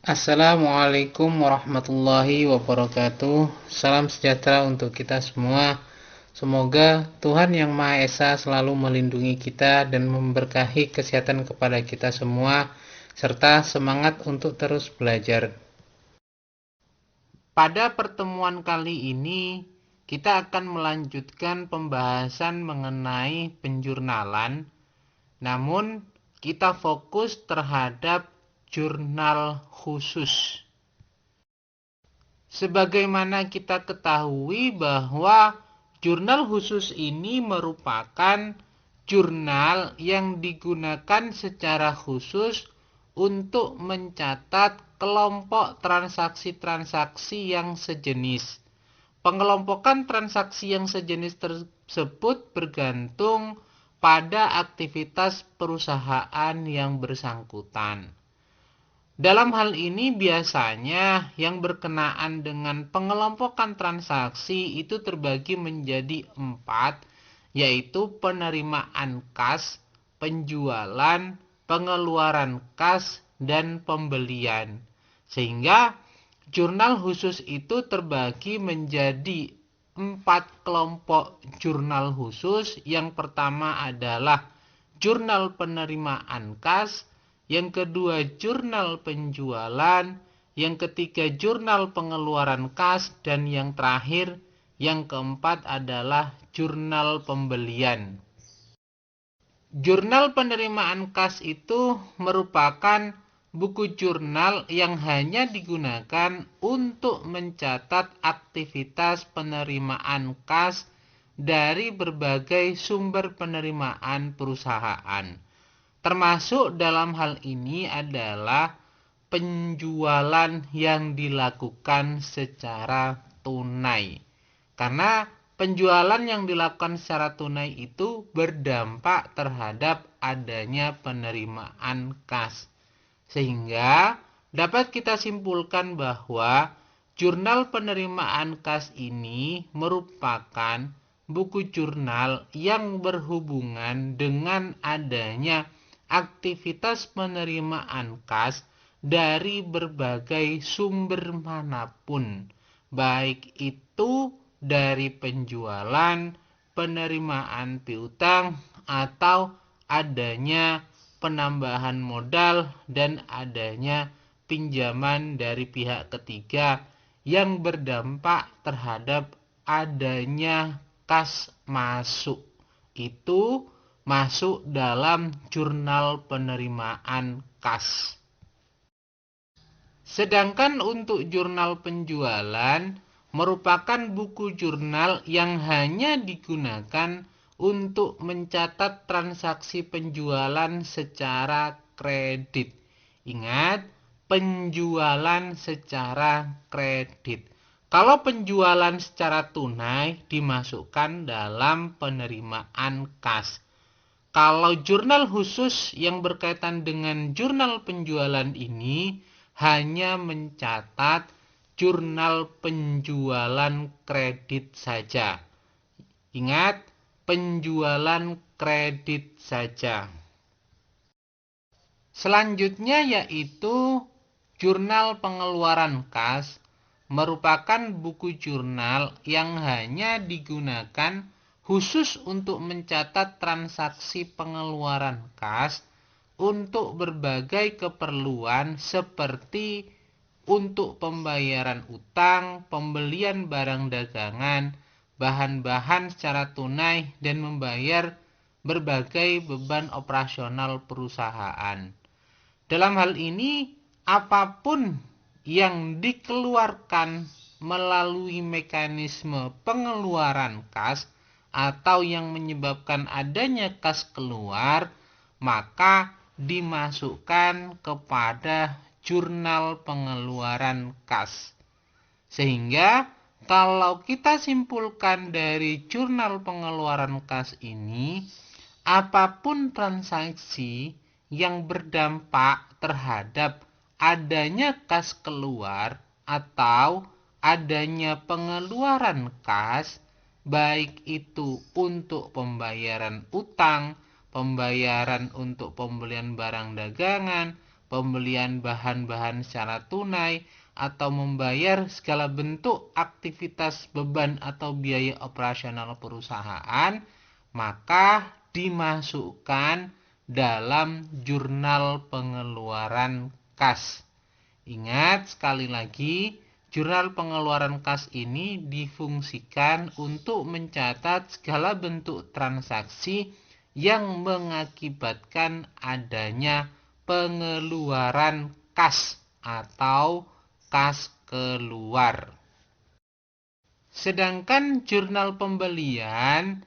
Assalamualaikum warahmatullahi wabarakatuh. Salam sejahtera untuk kita semua. Semoga Tuhan Yang Maha Esa selalu melindungi kita dan memberkahi kesehatan kepada kita semua, serta semangat untuk terus belajar. Pada pertemuan kali ini, kita akan melanjutkan pembahasan mengenai penjurnalan, namun kita fokus terhadap jurnal khusus. Sebagaimana kita ketahui bahwa jurnal khusus ini merupakan jurnal yang digunakan secara khusus untuk mencatat kelompok transaksi-transaksi yang sejenis. Pengelompokan transaksi yang sejenis tersebut bergantung pada aktivitas perusahaan yang bersangkutan. Dalam hal ini biasanya yang berkenaan dengan pengelompokan transaksi itu terbagi menjadi 4, yaitu penerimaan kas, penjualan, pengeluaran kas, dan pembelian. Sehingga jurnal khusus itu terbagi menjadi 4 kelompok jurnal khusus. Yang pertama adalah jurnal penerimaan kas, yang kedua jurnal penjualan, yang ketiga jurnal pengeluaran kas, dan yang terakhir, yang keempat adalah jurnal pembelian. Jurnal penerimaan kas itu merupakan buku jurnal yang hanya digunakan untuk mencatat aktivitas penerimaan kas dari berbagai sumber penerimaan perusahaan. Termasuk dalam hal ini adalah penjualan yang dilakukan secara tunai. Karena penjualan yang dilakukan secara tunai itu berdampak terhadap adanya penerimaan kas. Sehingga dapat kita simpulkan bahwa jurnal penerimaan kas ini merupakan buku jurnal yang berhubungan dengan adanya aktivitas penerimaan kas dari berbagai sumber manapun, baik itu dari penjualan, penerimaan piutang, atau adanya penambahan modal dan adanya pinjaman dari pihak ketiga yang berdampak terhadap adanya kas masuk. Itu masuk dalam jurnal penerimaan kas. Sedangkan untuk jurnal penjualan merupakan buku jurnal yang hanya digunakan untuk mencatat transaksi penjualan secara kredit. Ingat, penjualan secara kredit. Kalau penjualan secara tunai dimasukkan dalam penerimaan kas. Kalau jurnal khusus yang berkaitan dengan jurnal penjualan ini hanya mencatat jurnal penjualan kredit saja. Ingat, penjualan kredit saja. Selanjutnya yaitu jurnal pengeluaran kas, merupakan buku jurnal yang hanya digunakan khusus untuk mencatat transaksi pengeluaran kas untuk berbagai keperluan seperti untuk pembayaran utang, pembelian barang dagangan, bahan-bahan secara tunai, dan membayar berbagai beban operasional perusahaan. Dalam hal ini, apapun yang dikeluarkan melalui mekanisme pengeluaran kas atau yang menyebabkan adanya kas keluar, maka dimasukkan kepada jurnal pengeluaran kas. Sehingga kalau kita simpulkan dari jurnal pengeluaran kas ini, apapun transaksi yang berdampak terhadap adanya kas keluar atau adanya pengeluaran kas, baik itu untuk pembayaran utang, pembayaran untuk pembelian barang dagangan, pembelian bahan-bahan secara tunai, atau membayar segala bentuk aktivitas beban atau biaya operasional perusahaan, maka dimasukkan dalam jurnal pengeluaran kas. Ingat sekali lagi, jurnal pengeluaran kas ini difungsikan untuk mencatat segala bentuk transaksi yang mengakibatkan adanya pengeluaran kas atau kas keluar. Sedangkan jurnal pembelian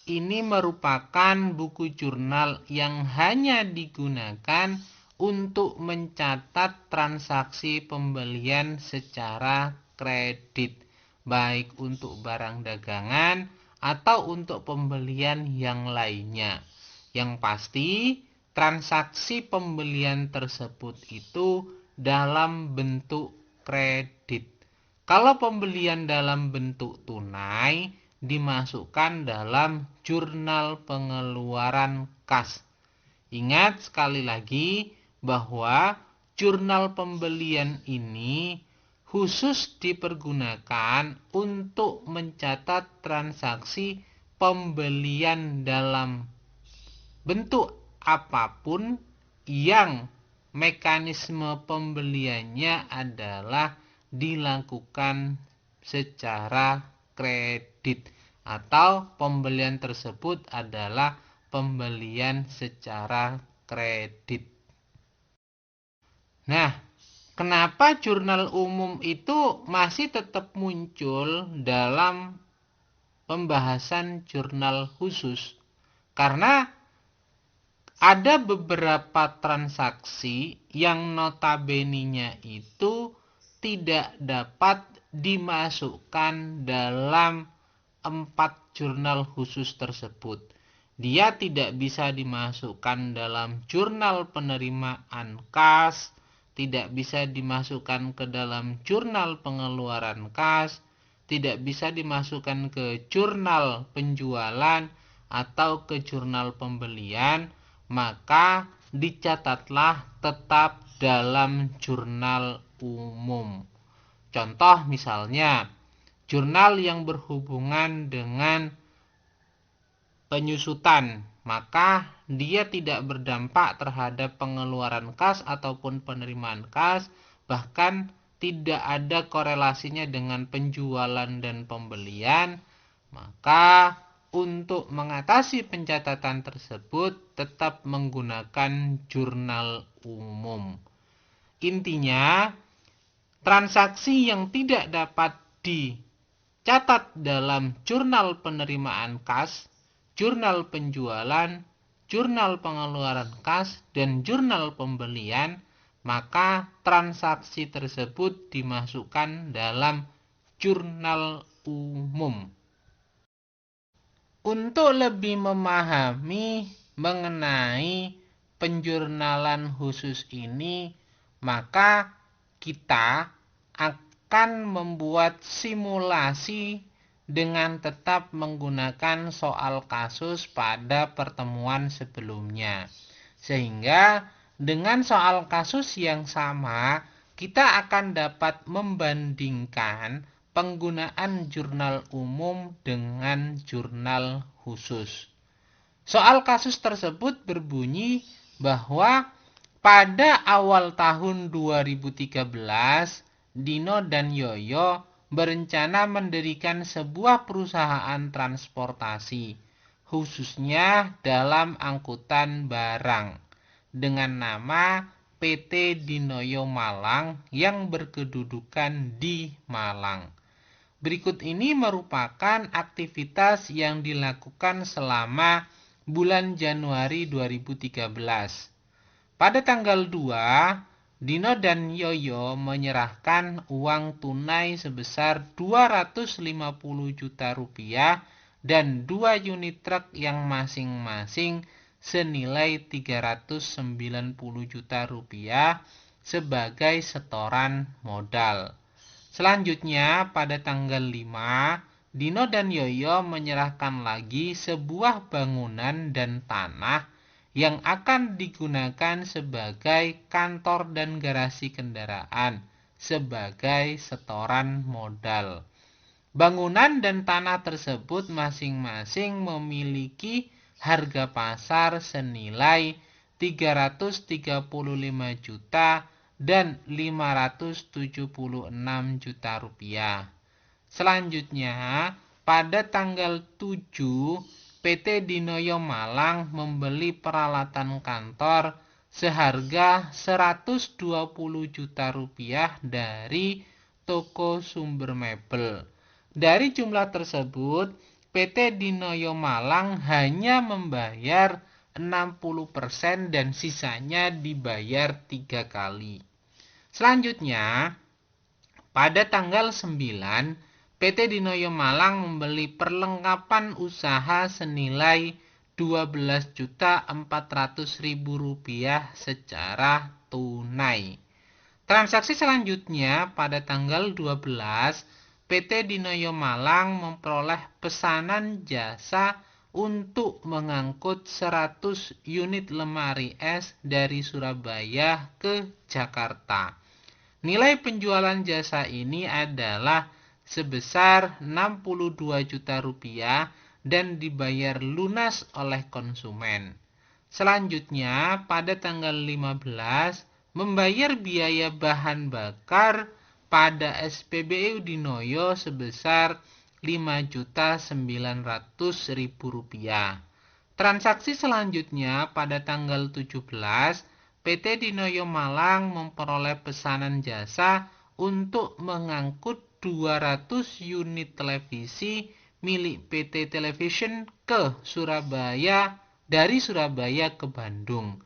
ini merupakan buku jurnal yang hanya digunakan untuk mencatat transaksi pembelian secara kredit, baik untuk barang dagangan atau untuk pembelian yang lainnya. Yang pasti, transaksi pembelian tersebut itu dalam bentuk kredit. Kalau pembelian dalam bentuk tunai, dimasukkan dalam jurnal pengeluaran kas. Ingat sekali lagi bahwa jurnal pembelian ini khusus dipergunakan untuk mencatat transaksi pembelian dalam bentuk apapun yang mekanisme pembeliannya adalah dilakukan secara kredit atau pembelian tersebut adalah pembelian secara kredit. Nah, kenapa jurnal umum itu masih tetap muncul dalam pembahasan jurnal khusus? Karena ada beberapa transaksi yang notabene-nya itu tidak dapat dimasukkan dalam 4 jurnal khusus tersebut. Dia tidak bisa dimasukkan dalam jurnal penerimaan kas, tidak bisa dimasukkan ke dalam jurnal pengeluaran kas, tidak bisa dimasukkan ke jurnal penjualan atau ke jurnal pembelian, maka dicatatlah tetap dalam jurnal umum. Contoh misalnya, jurnal yang berhubungan dengan penyusutan, maka dia tidak berdampak terhadap pengeluaran kas ataupun penerimaan kas, bahkan tidak ada korelasinya dengan penjualan dan pembelian. Maka untuk mengatasi pencatatan tersebut tetap menggunakan jurnal umum. Intinya, transaksi yang tidak dapat dicatat dalam jurnal penerimaan kas, jurnal penjualan, jurnal pengeluaran kas, dan jurnal pembelian, maka transaksi tersebut dimasukkan dalam jurnal umum. Untuk lebih memahami mengenai penjurnalan khusus ini, maka kita akan membuat simulasi dengan tetap menggunakan soal kasus pada pertemuan sebelumnya. Sehingga dengan soal kasus yang sama, kita akan dapat membandingkan penggunaan jurnal umum dengan jurnal khusus. Soal kasus tersebut berbunyi bahwa pada awal tahun 2013, Dino dan Yoyo berencana mendirikan sebuah perusahaan transportasi, khususnya dalam angkutan barang, dengan nama PT Dinoyo Malang yang berkedudukan di Malang. Berikut ini merupakan aktivitas yang dilakukan selama bulan Januari 2013. Pada tanggal 2, Dino dan Yoyo menyerahkan uang tunai sebesar 250 juta rupiah dan 2 unit truk yang masing-masing senilai 390 juta rupiah sebagai setoran modal. Selanjutnya pada tanggal 5, Dino dan Yoyo menyerahkan lagi sebuah bangunan dan tanah yang akan digunakan sebagai kantor dan garasi kendaraan sebagai setoran modal. Bangunan dan tanah tersebut masing-masing memiliki harga pasar senilai 335 juta dan 576 juta rupiah. Selanjutnya, pada tanggal 7, PT Dinoyo Malang membeli peralatan kantor seharga 120 juta rupiah dari toko sumber mebel. Dari jumlah tersebut, PT Dinoyo Malang hanya membayar 60% dan sisanya dibayar 3 kali. Selanjutnya, pada tanggal 9, PT Dinoyo Malang membeli perlengkapan usaha senilai Rp12.400.000 secara tunai. Transaksi selanjutnya pada tanggal 12, PT Dinoyo Malang memperoleh pesanan jasa untuk mengangkut 100 unit lemari es dari Surabaya ke Jakarta. Nilai penjualan jasa ini adalah sebesar 62 juta rupiah dan dibayar lunas oleh konsumen. Selanjutnya, pada tanggal 15, membayar biaya bahan bakar pada SPBU Dinoyo sebesar Rp5.900.000. Transaksi selanjutnya pada tanggal 17, PT Dinoyo Malang memperoleh pesanan jasa untuk mengangkut 200 unit televisi milik PT Television ke Surabaya dari Surabaya ke Bandung.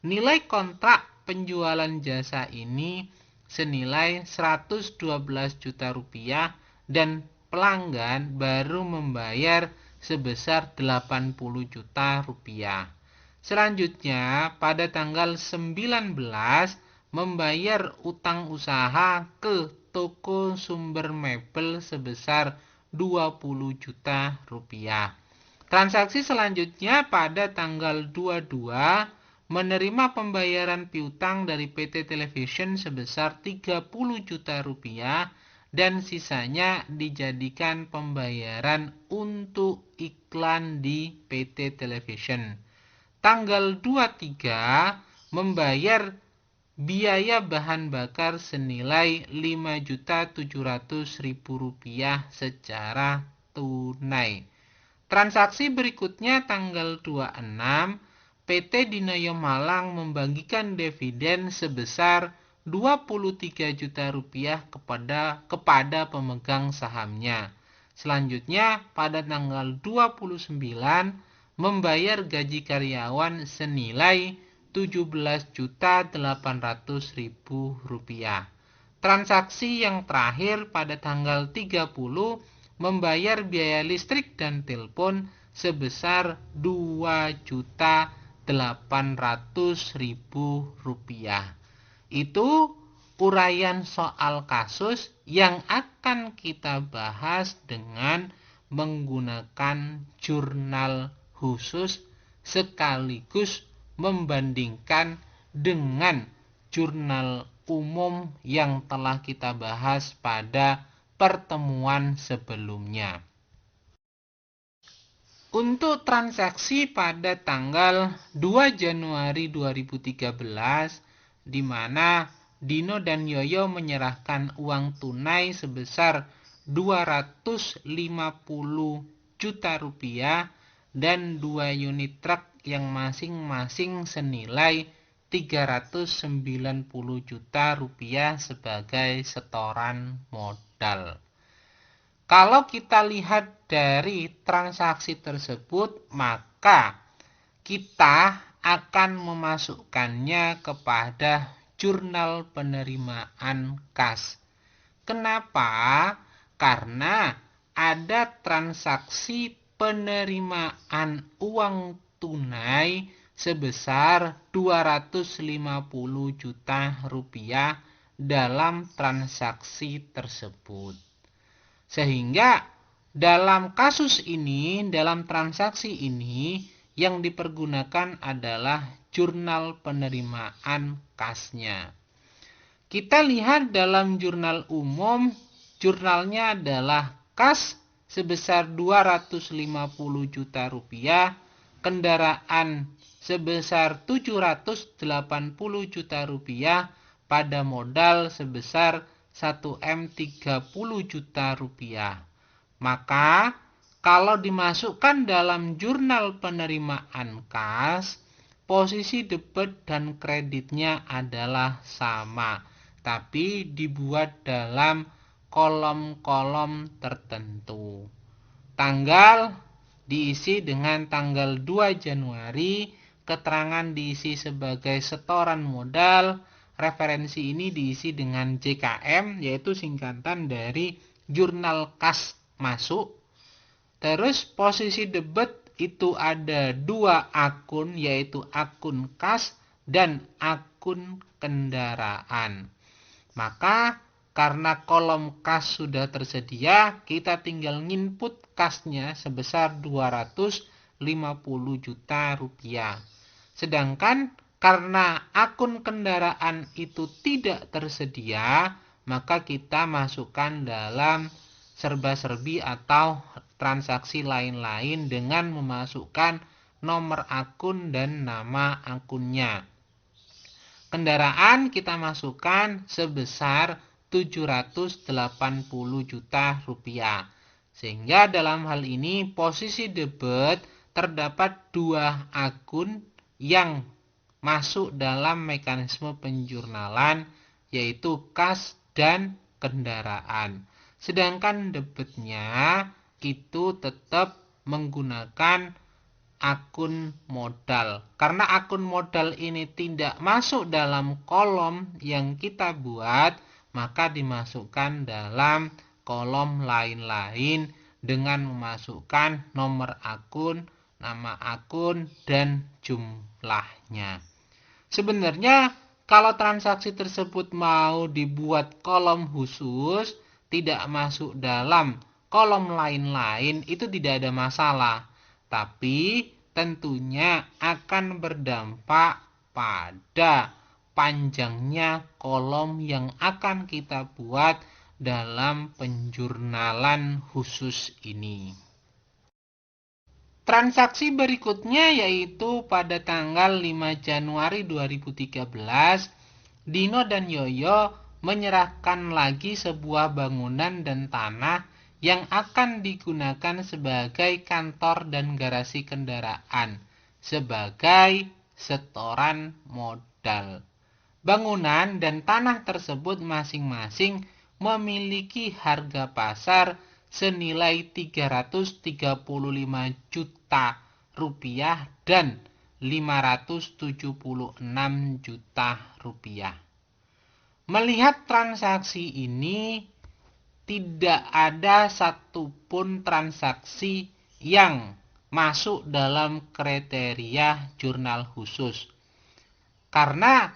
Nilai kontrak penjualan jasa ini senilai 112 juta rupiah dan pelanggan baru membayar sebesar 80 juta rupiah. Selanjutnya, pada tanggal 19, membayar utang usaha ke toko sumber mebel sebesar 20 juta rupiah. Transaksi selanjutnya pada tanggal 22, menerima pembayaran piutang dari PT Television sebesar 30 juta rupiah dan sisanya dijadikan pembayaran untuk iklan di PT Television. Tanggal 23, membayar biaya bahan bakar senilai Rp5.700.000 secara tunai. Transaksi berikutnya tanggal 26, PT Dinoyo Malang membagikan dividen sebesar 23 juta rupiah kepada pemegang sahamnya. Selanjutnya, pada tanggal 29, membayar gaji karyawan senilai Rp17.800.000. Transaksi yang terakhir pada tanggal 30, membayar biaya listrik dan telepon sebesar Rp2.800.000. Itu uraian soal kasus yang akan kita bahas dengan menggunakan jurnal khusus sekaligus membandingkan dengan jurnal umum yang telah kita bahas pada pertemuan sebelumnya. Untuk transaksi pada tanggal 2 Januari 2013, di mana Dino dan Yoyo menyerahkan uang tunai sebesar 250 juta rupiah dan 2 unit truk yang masing-masing senilai 390 juta rupiah sebagai setoran modal. Kalau kita lihat dari transaksi tersebut, maka kita akan memasukkannya kepada jurnal penerimaan kas. Kenapa? Karena ada transaksi penerimaan uang tunai sebesar 250 juta rupiah dalam transaksi tersebut. Sehingga dalam kasus ini, dalam transaksi ini, yang dipergunakan adalah jurnal penerimaan kasnya. Kita lihat dalam jurnal umum, jurnalnya adalah kas sebesar 250 juta rupiah, kendaraan sebesar 780 juta rupiah pada modal sebesar 1M 30 juta rupiah. Maka kalau dimasukkan dalam jurnal penerimaan kas, posisi debit dan kreditnya adalah sama, tapi dibuat dalam kolom-kolom tertentu. Tanggal diisi dengan tanggal 2 Januari, keterangan diisi sebagai setoran modal, referensi ini diisi dengan JKM, yaitu singkatan dari jurnal kas masuk. Terus posisi debit itu ada dua akun, yaitu akun kas dan akun kendaraan. Maka karena kolom kas sudah tersedia, kita tinggal nginput kasnya sebesar 250 juta rupiah. Sedangkan karena akun kendaraan itu tidak tersedia, maka kita masukkan dalam serba-serbi atau transaksi lain-lain dengan memasukkan nomor akun dan nama akunnya. Kendaraan kita masukkan sebesar 780 juta rupiah. Sehingga dalam hal ini posisi debit terdapat dua akun yang masuk dalam mekanisme penjurnalan, yaitu kas dan kendaraan. Sedangkan debitnya itu tetap menggunakan akun modal. Karena akun modal ini tidak masuk dalam kolom yang kita buat, maka dimasukkan dalam kolom lain-lain dengan memasukkan nomor akun, nama akun, dan jumlahnya. Sebenarnya kalau transaksi tersebut mau dibuat kolom khusus, tidak masuk dalam kolom lain-lain, itu tidak ada masalah. Tapi tentunya akan berdampak pada panjangnya kolom yang akan kita buat dalam penjurnalan khusus ini. Transaksi berikutnya yaitu pada tanggal 5 Januari 2013, Dino dan Yoyo menyerahkan lagi sebuah bangunan dan tanah yang akan digunakan sebagai kantor dan garasi kendaraan sebagai setoran modal. Bangunan dan tanah tersebut masing-masing memiliki harga pasar senilai 335 juta rupiah dan 576 juta rupiah. Melihat transaksi ini, tidak ada satupun transaksi yang masuk dalam kriteria jurnal khusus. Karena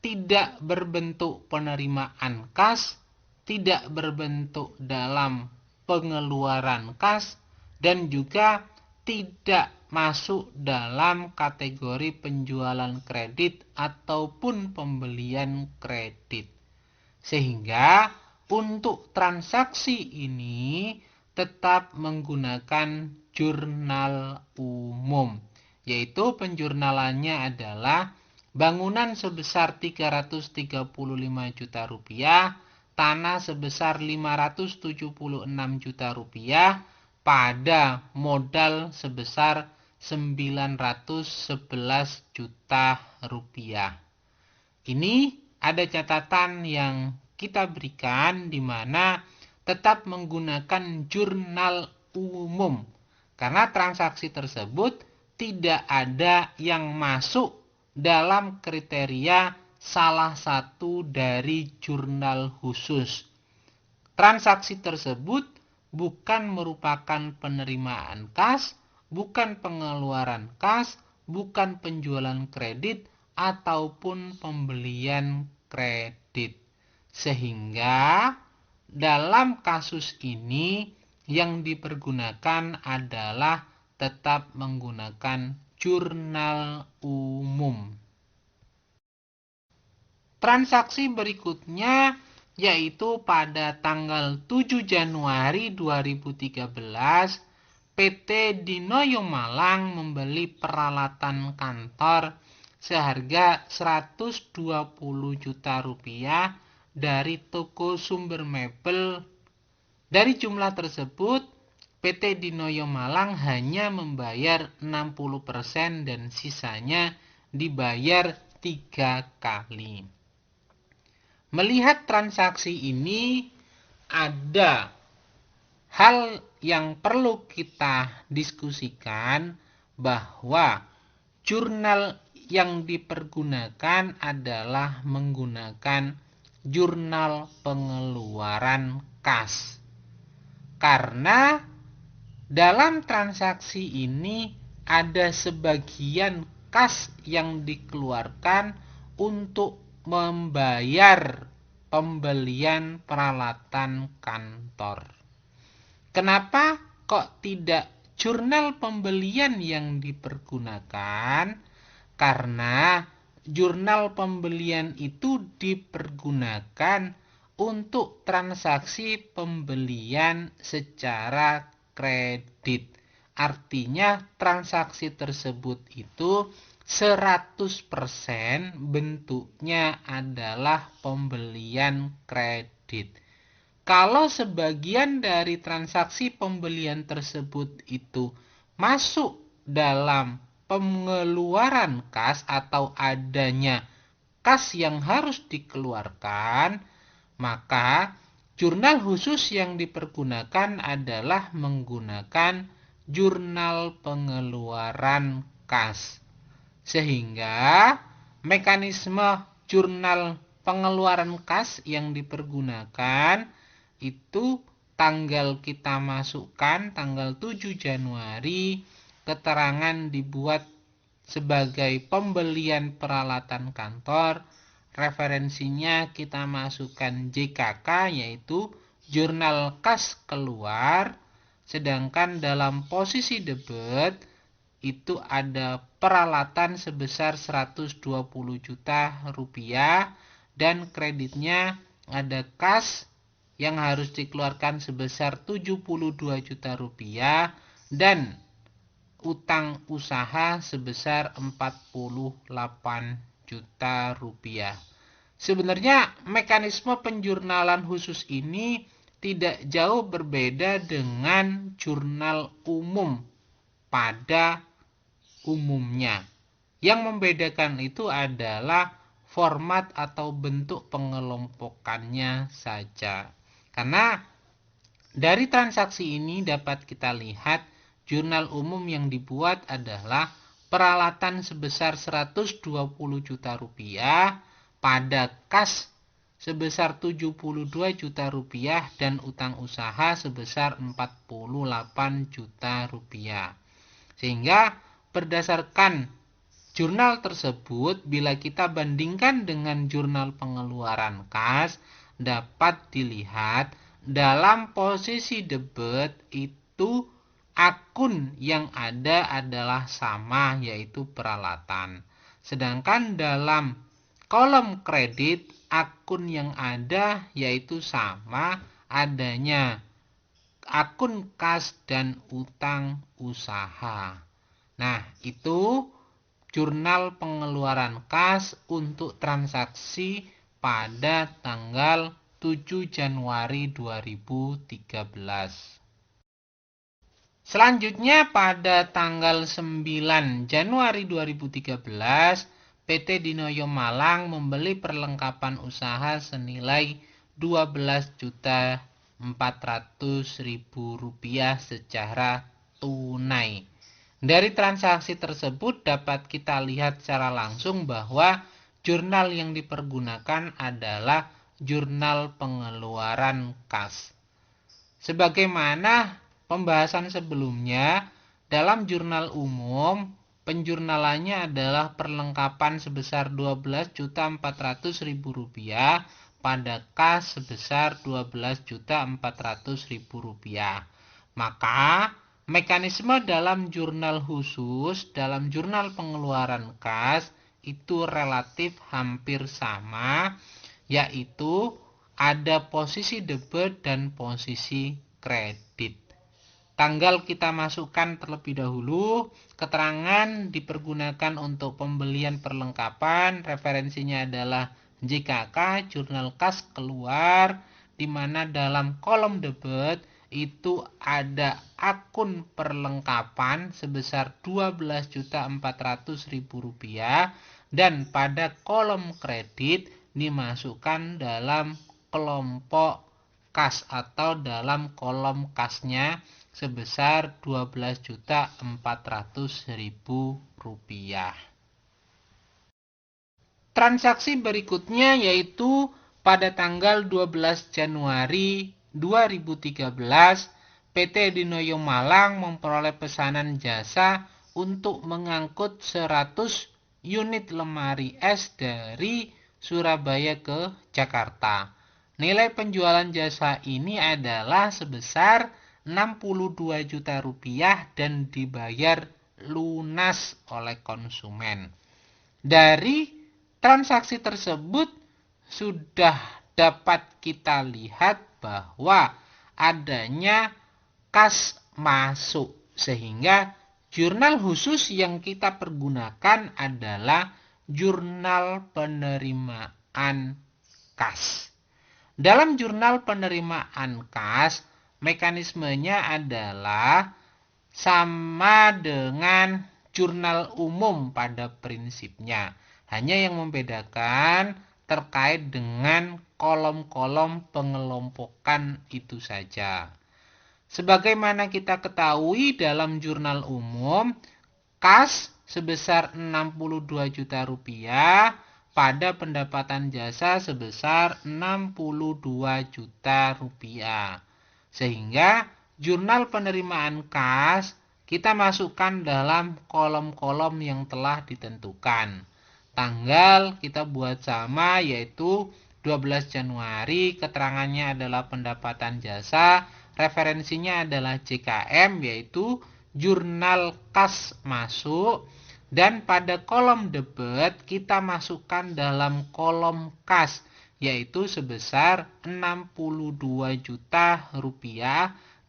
tidak berbentuk penerimaan kas, tidak berbentuk dalam pengeluaran kas, dan juga tidak masuk dalam kategori penjualan kredit ataupun pembelian kredit. Sehingga untuk transaksi ini tetap menggunakan jurnal umum, yaitu penjurnalannya adalah bangunan sebesar 335 juta rupiah, tanah sebesar 576 juta rupiah pada modal sebesar 911 juta rupiah. Ini ada catatan yang kita berikan di mana tetap menggunakan jurnal umum karena transaksi tersebut tidak ada yang masuk dalam kriteria salah satu dari jurnal khusus. Transaksi tersebut bukan merupakan penerimaan kas, bukan pengeluaran kas, bukan penjualan kredit ataupun pembelian kredit. Sehingga dalam kasus ini yang dipergunakan adalah tetap menggunakan jurnal umum. Transaksi berikutnya yaitu pada tanggal 7 Januari 2013, PT Dinoyo Malang membeli peralatan kantor seharga 120 juta rupiah dari toko sumber mebel. Dari jumlah tersebut, PT Dinoyo Malang hanya membayar 60% dan sisanya dibayar 3 kali. Melihat transaksi ini, ada hal yang perlu kita diskusikan bahwa jurnal yang dipergunakan adalah menggunakan jurnal pengeluaran kas. Karena dalam transaksi ini ada sebagian kas yang dikeluarkan untuk membayar pembelian peralatan kantor. Kenapa kok tidak jurnal pembelian yang dipergunakan? Karena jurnal pembelian itu dipergunakan untuk transaksi pembelian secara kredit. Artinya transaksi tersebut itu 100% bentuknya adalah pembelian kredit. Kalau sebagian dari transaksi pembelian tersebut itu masuk dalam pengeluaran kas atau adanya kas yang harus dikeluarkan, maka jurnal khusus yang dipergunakan adalah menggunakan jurnal pengeluaran kas. Sehingga mekanisme jurnal pengeluaran kas yang dipergunakan itu tanggal kita masukkan tanggal 7 Januari, keterangan dibuat sebagai pembelian peralatan kantor, referensinya kita masukkan JKK yaitu jurnal kas keluar, sedangkan dalam posisi debit itu ada peralatan sebesar 120 juta rupiah dan kreditnya ada kas yang harus dikeluarkan sebesar 72 juta rupiah dan utang usaha sebesar 48 juta rupiah. Sebenarnya mekanisme penjurnalan khusus ini tidak jauh berbeda dengan jurnal umum pada umumnya. Yang membedakan itu adalah format atau bentuk pengelompokannya saja. Karena dari transaksi ini dapat kita lihat jurnal umum yang dibuat adalah peralatan sebesar 120 juta rupiah pada kas sebesar 72 juta rupiah dan utang usaha sebesar 48 juta rupiah. Sehingga berdasarkan jurnal tersebut, bila kita bandingkan dengan jurnal pengeluaran kas, dapat dilihat dalam posisi debit itu akun yang ada adalah sama, yaitu peralatan. Sedangkan dalam kolom kredit, akun yang ada yaitu sama, adanya akun kas dan utang usaha. Nah, itu jurnal pengeluaran kas untuk transaksi pada tanggal 7 Januari 2013. Selanjutnya pada tanggal 9 Januari 2013, PT Dinoyo Malang membeli perlengkapan usaha senilai 12.400.000 rupiah secara tunai. Dari transaksi tersebut dapat kita lihat secara langsung bahwa jurnal yang dipergunakan adalah jurnal pengeluaran kas. Sebagaimana pembahasan sebelumnya, dalam jurnal umum, penjurnalannya adalah perlengkapan sebesar 12.400.000 rupiah pada kas sebesar 12.400.000 rupiah. Maka Mekanisme dalam jurnal khusus, dalam jurnal pengeluaran kas itu relatif hampir sama, yaitu ada posisi debit dan posisi kredit. Tanggal kita masukkan terlebih dahulu, keterangan dipergunakan untuk pembelian perlengkapan, referensinya adalah JKK, jurnal kas keluar, di mana dalam kolom debit itu ada akun perlengkapan sebesar Rp12.400.000 dan pada kolom kredit dimasukkan dalam kelompok kas atau dalam kolom kasnya sebesar Rp12.400.000. Transaksi berikutnya yaitu pada tanggal 12 Januari 2013, PT Dinoyo Malang memperoleh pesanan jasa untuk mengangkut 100 unit lemari es dari Surabaya ke Jakarta. Nilai penjualan jasa ini adalah sebesar Rp62 juta dan dibayar lunas oleh konsumen. Dari transaksi tersebut sudah dapat kita lihat bahwa adanya kas masuk, sehingga jurnal khusus yang kita pergunakan adalah jurnal penerimaan kas. Dalam jurnal penerimaan kas, mekanismenya adalah sama dengan jurnal umum pada prinsipnya. Hanya yang membedakan terkait dengan kolom-kolom pengelompokan itu saja. Sebagaimana kita ketahui dalam jurnal umum, kas sebesar Rp62 juta pada pendapatan jasa sebesar Rp62 juta. Sehingga jurnal penerimaan kas kita masukkan dalam kolom-kolom yang telah ditentukan. Tanggal kita buat sama, yaitu 12 Januari, keterangannya adalah pendapatan jasa, referensinya adalah JKM, yaitu jurnal kas masuk. Dan pada kolom debit kita masukkan dalam kolom kas, yaitu sebesar Rp62 juta,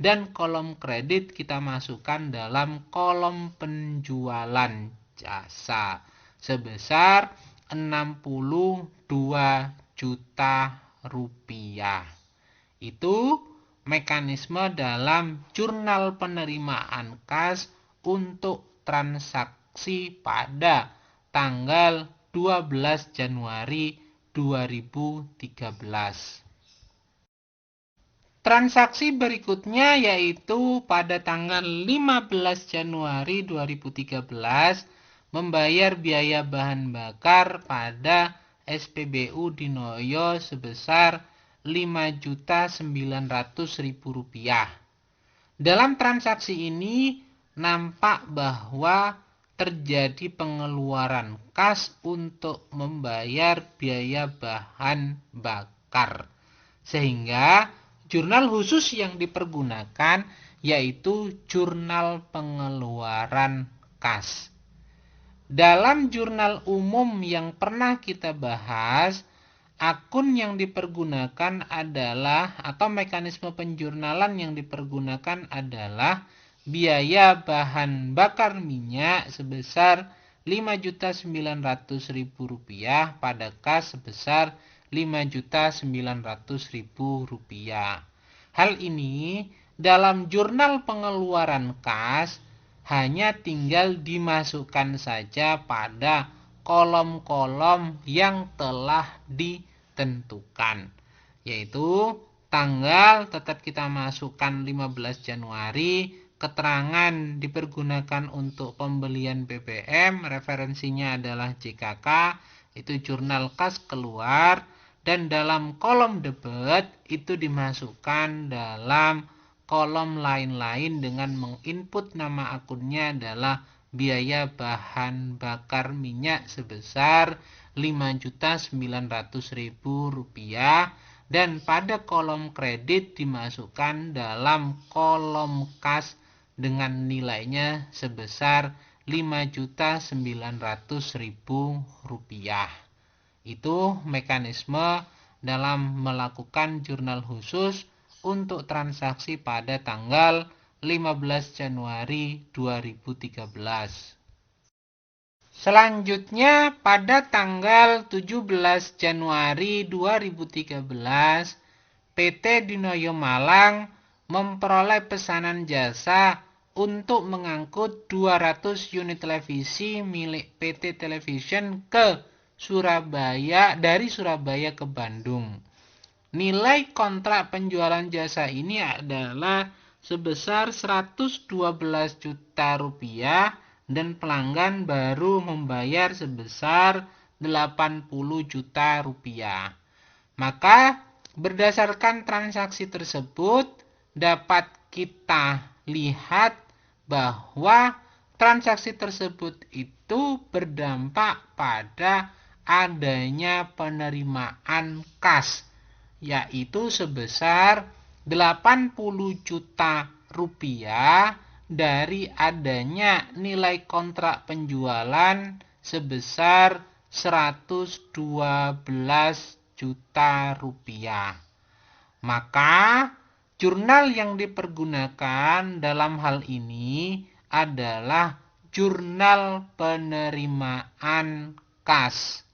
dan kolom kredit kita masukkan dalam kolom penjualan jasa sebesar Rp62 juta. Itu mekanisme dalam jurnal penerimaan kas untuk transaksi pada tanggal 12 Januari 2013. Transaksi berikutnya yaitu pada tanggal 15 Januari 2013 membayar biaya bahan bakar pada SPBU Dinoyo sebesar Rp5.900.000. Dalam transaksi ini nampak bahwa terjadi pengeluaran kas untuk membayar biaya bahan bakar. Sehingga jurnal khusus yang dipergunakan yaitu jurnal pengeluaran kas. Dalam jurnal umum yang pernah kita bahas, akun yang dipergunakan adalah atau mekanisme penjurnalan yang dipergunakan adalah biaya bahan bakar minyak sebesar Rp5.900.000 pada kas sebesar Rp5.900.000. Hal ini dalam jurnal pengeluaran kas hanya tinggal dimasukkan saja pada kolom-kolom yang telah ditentukan, yaitu tanggal tetap kita masukkan 15 Januari, keterangan dipergunakan untuk pembelian BBM, referensinya adalah JKK, itu jurnal kas keluar, dan dalam kolom debit itu dimasukkan dalam kolom lain-lain dengan menginput nama akunnya adalah biaya bahan bakar minyak sebesar Rp5.900.000 dan pada kolom kredit dimasukkan dalam kolom kas dengan nilainya sebesar Rp5.900.000. Itu mekanisme dalam melakukan jurnal khusus untuk transaksi pada tanggal 15 Januari 2013. Selanjutnya pada tanggal 17 Januari 2013, PT Dinoyo Malang memperoleh pesanan jasa untuk mengangkut 200 unit televisi milik PT Television ke Surabaya dari Surabaya ke Bandung. Nilai kontrak penjualan jasa ini adalah sebesar Rp112 juta dan pelanggan baru membayar sebesar Rp80 juta. Maka berdasarkan transaksi tersebut dapat kita lihat bahwa transaksi tersebut itu berdampak pada adanya penerimaan kas, yaitu sebesar Rp80 juta dari adanya nilai kontrak penjualan sebesar Rp112 juta. Maka jurnal yang dipergunakan dalam hal ini adalah jurnal penerimaan kas.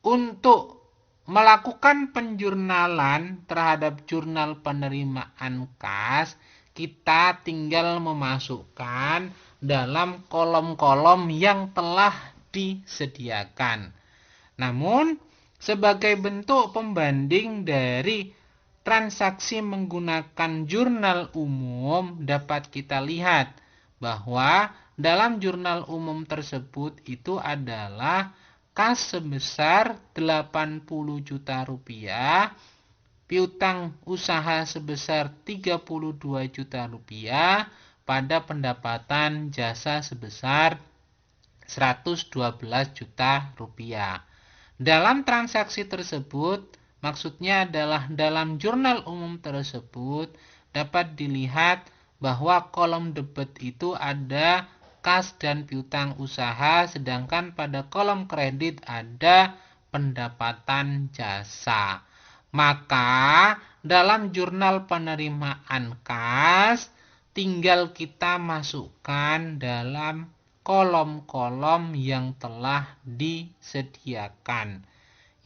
Untuk melakukan penjurnalan terhadap jurnal penerimaan kas, kita tinggal memasukkan dalam kolom-kolom yang telah disediakan. Namun, sebagai bentuk pembanding dari transaksi menggunakan jurnal umum, dapat kita lihat bahwa dalam jurnal umum tersebut itu adalah kas sebesar Rp80 juta, piutang usaha sebesar Rp32 juta pada pendapatan jasa sebesar Rp112 juta. Dalam transaksi tersebut, maksudnya adalah dalam jurnal umum tersebut dapat dilihat bahwa kolom debit itu ada kas dan piutang usaha, sedangkan pada kolom kredit ada pendapatan jasa. Maka dalam jurnal penerimaan kas tinggal kita masukkan dalam kolom-kolom yang telah disediakan,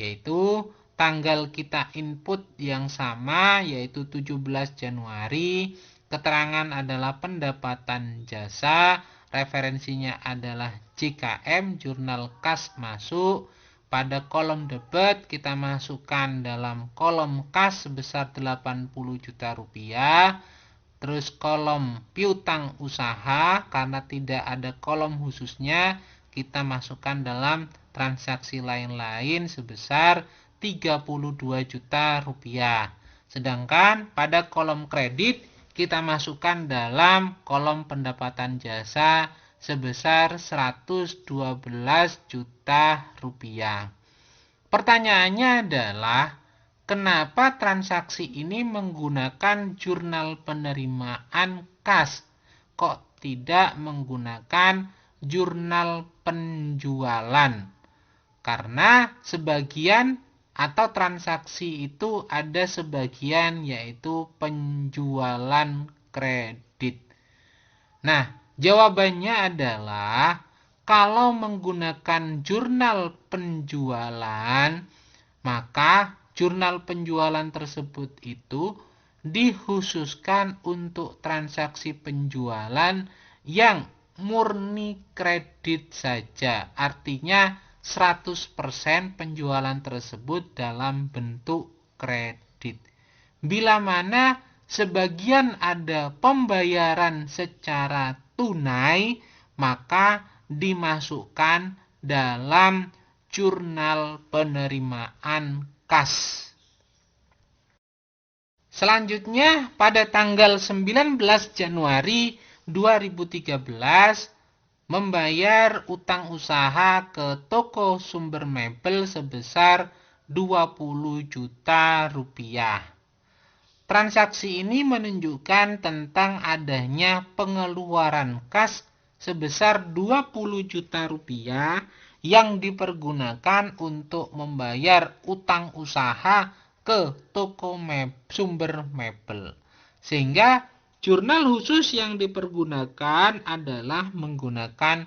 yaitu tanggal kita input yang sama, yaitu 17 Januari, keterangan adalah pendapatan jasa, referensinya adalah JKM, jurnal kas masuk. Pada kolom debit kita masukkan dalam kolom kas sebesar Rp80 juta. Terus kolom piutang usaha, karena tidak ada kolom khususnya, kita masukkan dalam transaksi lain-lain sebesar Rp32 juta. Sedangkan pada kolom kredit kita masukkan dalam kolom pendapatan jasa sebesar Rp112 juta. Pertanyaannya adalah, kenapa transaksi ini menggunakan jurnal penerimaan kas? Kok tidak menggunakan jurnal penjualan? Karena sebagian atau transaksi itu ada sebagian, yaitu penjualan kredit. Nah, jawabannya adalah kalau menggunakan jurnal penjualan, maka jurnal penjualan tersebut itu dikhususkan untuk transaksi penjualan yang murni kredit saja. Artinya 100% penjualan tersebut dalam bentuk kredit. Bila mana sebagian ada pembayaran secara tunai, maka dimasukkan dalam jurnal penerimaan kas. Selanjutnya pada tanggal 19 Januari 2013 membayar utang usaha ke toko sumber mebel sebesar Rp20 juta. Transaksi ini menunjukkan tentang adanya pengeluaran kas sebesar 20 juta rupiah yang dipergunakan untuk membayar utang usaha ke toko sumber mebel. Sehingga jurnal khusus yang dipergunakan adalah menggunakan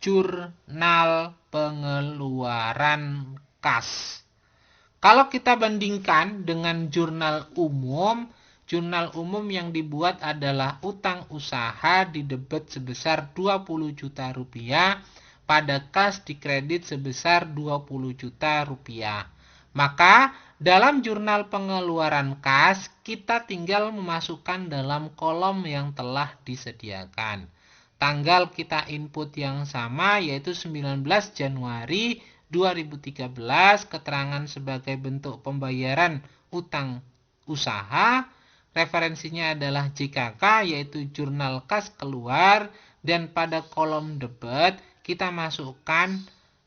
jurnal pengeluaran kas. Kalau kita bandingkan dengan jurnal umum yang dibuat adalah utang usaha di debit sebesar 20 juta rupiah, pada kas dikredit sebesar 20 juta rupiah. Maka dalam jurnal pengeluaran kas, kita tinggal memasukkan dalam kolom yang telah disediakan. Tanggal kita input yang sama, yaitu 19 Januari 2013, keterangan sebagai bentuk pembayaran utang usaha. Referensinya adalah JKK, yaitu jurnal kas keluar, dan pada kolom debit kita masukkan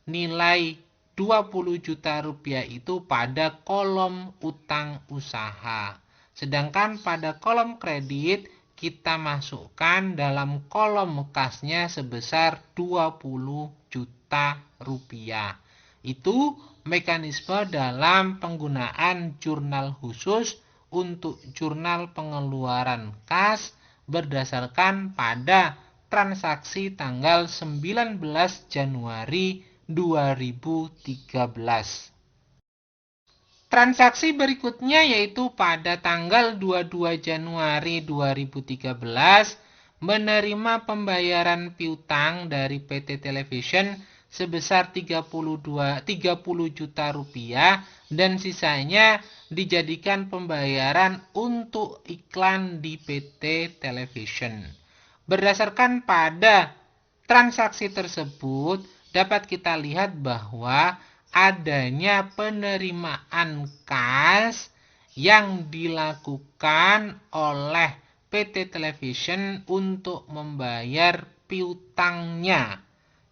nilai 20 juta rupiah itu pada kolom utang usaha. Sedangkan pada kolom kredit kita masukkan dalam kolom kasnya sebesar 20 juta rupiah. Itu mekanisme dalam penggunaan jurnal khusus untuk jurnal pengeluaran kas berdasarkan pada transaksi tanggal 19 Januari 2013. Transaksi berikutnya yaitu pada tanggal 22 Januari 2013 menerima pembayaran piutang dari PT Television sebesar 30 juta rupiah dan sisanya dijadikan pembayaran untuk iklan di PT Television. Berdasarkan pada transaksi tersebut dapat kita lihat bahwa adanya penerimaan kas yang dilakukan oleh PT Television untuk membayar piutangnya,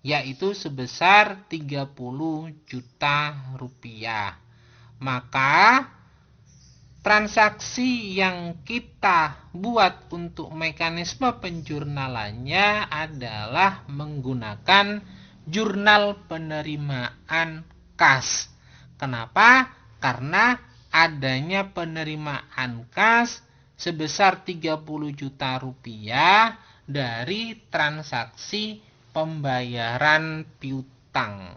yaitu sebesar 30 juta rupiah. Maka transaksi yang kita buat untuk mekanisme penjurnalannya adalah menggunakan jurnal penerimaan kas. Kenapa? Karena adanya penerimaan kas sebesar 30 juta rupiah dari transaksi pembayaran piutang.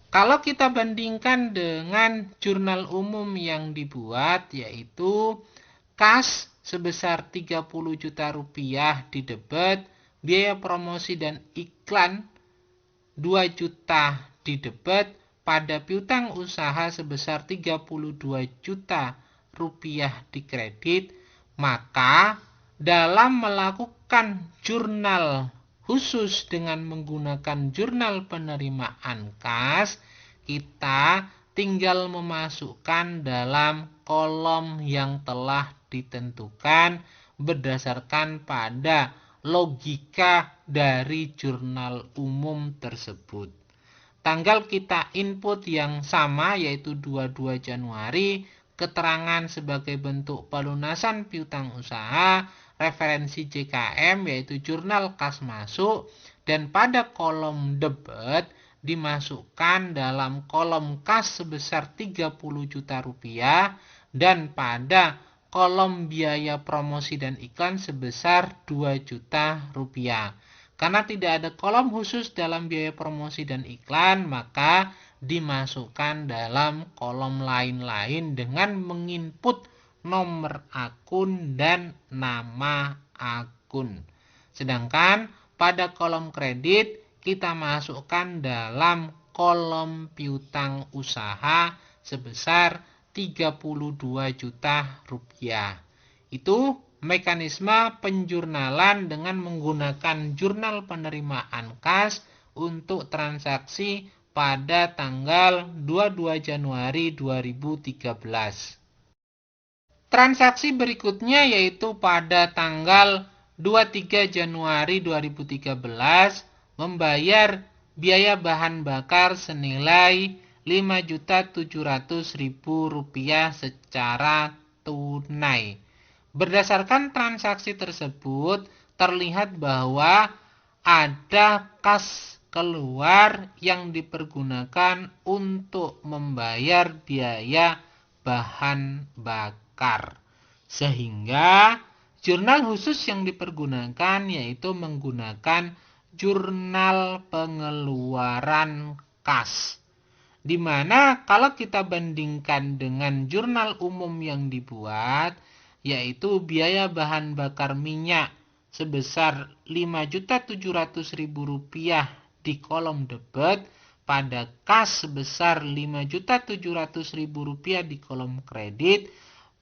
Kalau kita bandingkan dengan jurnal umum yang dibuat, yaitu kas sebesar 30 juta rupiah di debit, biaya promosi dan iklan 2 juta di debit, pada piutang usaha sebesar 32 juta rupiah di kredit, maka dalam melakukan jurnal khusus dengan menggunakan jurnal penerimaan kas, kita tinggal memasukkan dalam kolom yang telah ditentukan berdasarkan pada logika dari jurnal umum tersebut. Tanggal kita input yang sama yaitu 22 Januari, keterangan sebagai bentuk pelunasan piutang usaha, referensi JKM yaitu jurnal kas masuk, dan pada kolom debit dimasukkan dalam kolom kas sebesar 30 juta rupiah dan pada kolom biaya promosi dan iklan sebesar 2 juta rupiah. Karena tidak ada kolom khusus dalam biaya promosi dan iklan, maka dimasukkan dalam kolom lain-lain dengan menginput nomor akun dan nama akun. Sedangkan pada kolom kredit kita masukkan dalam kolom piutang usaha sebesar 32 juta rupiah. Itu mekanisme penjurnalan dengan menggunakan jurnal penerimaan kas untuk transaksi pada tanggal 22 Januari 2013. Transaksi berikutnya yaitu pada tanggal 23 Januari 2013 membayar biaya bahan bakar senilai Rp5.700.000 secara tunai. Berdasarkan transaksi tersebut, terlihat bahwa ada kas keluar yang dipergunakan untuk membayar biaya bahan bakar. Sehingga jurnal khusus yang dipergunakan yaitu menggunakan jurnal pengeluaran kas. Di mana kalau kita bandingkan dengan jurnal umum yang dibuat, yaitu biaya bahan bakar minyak sebesar Rp5.700.000 di kolom debit pada kas sebesar Rp5.700.000 di kolom kredit,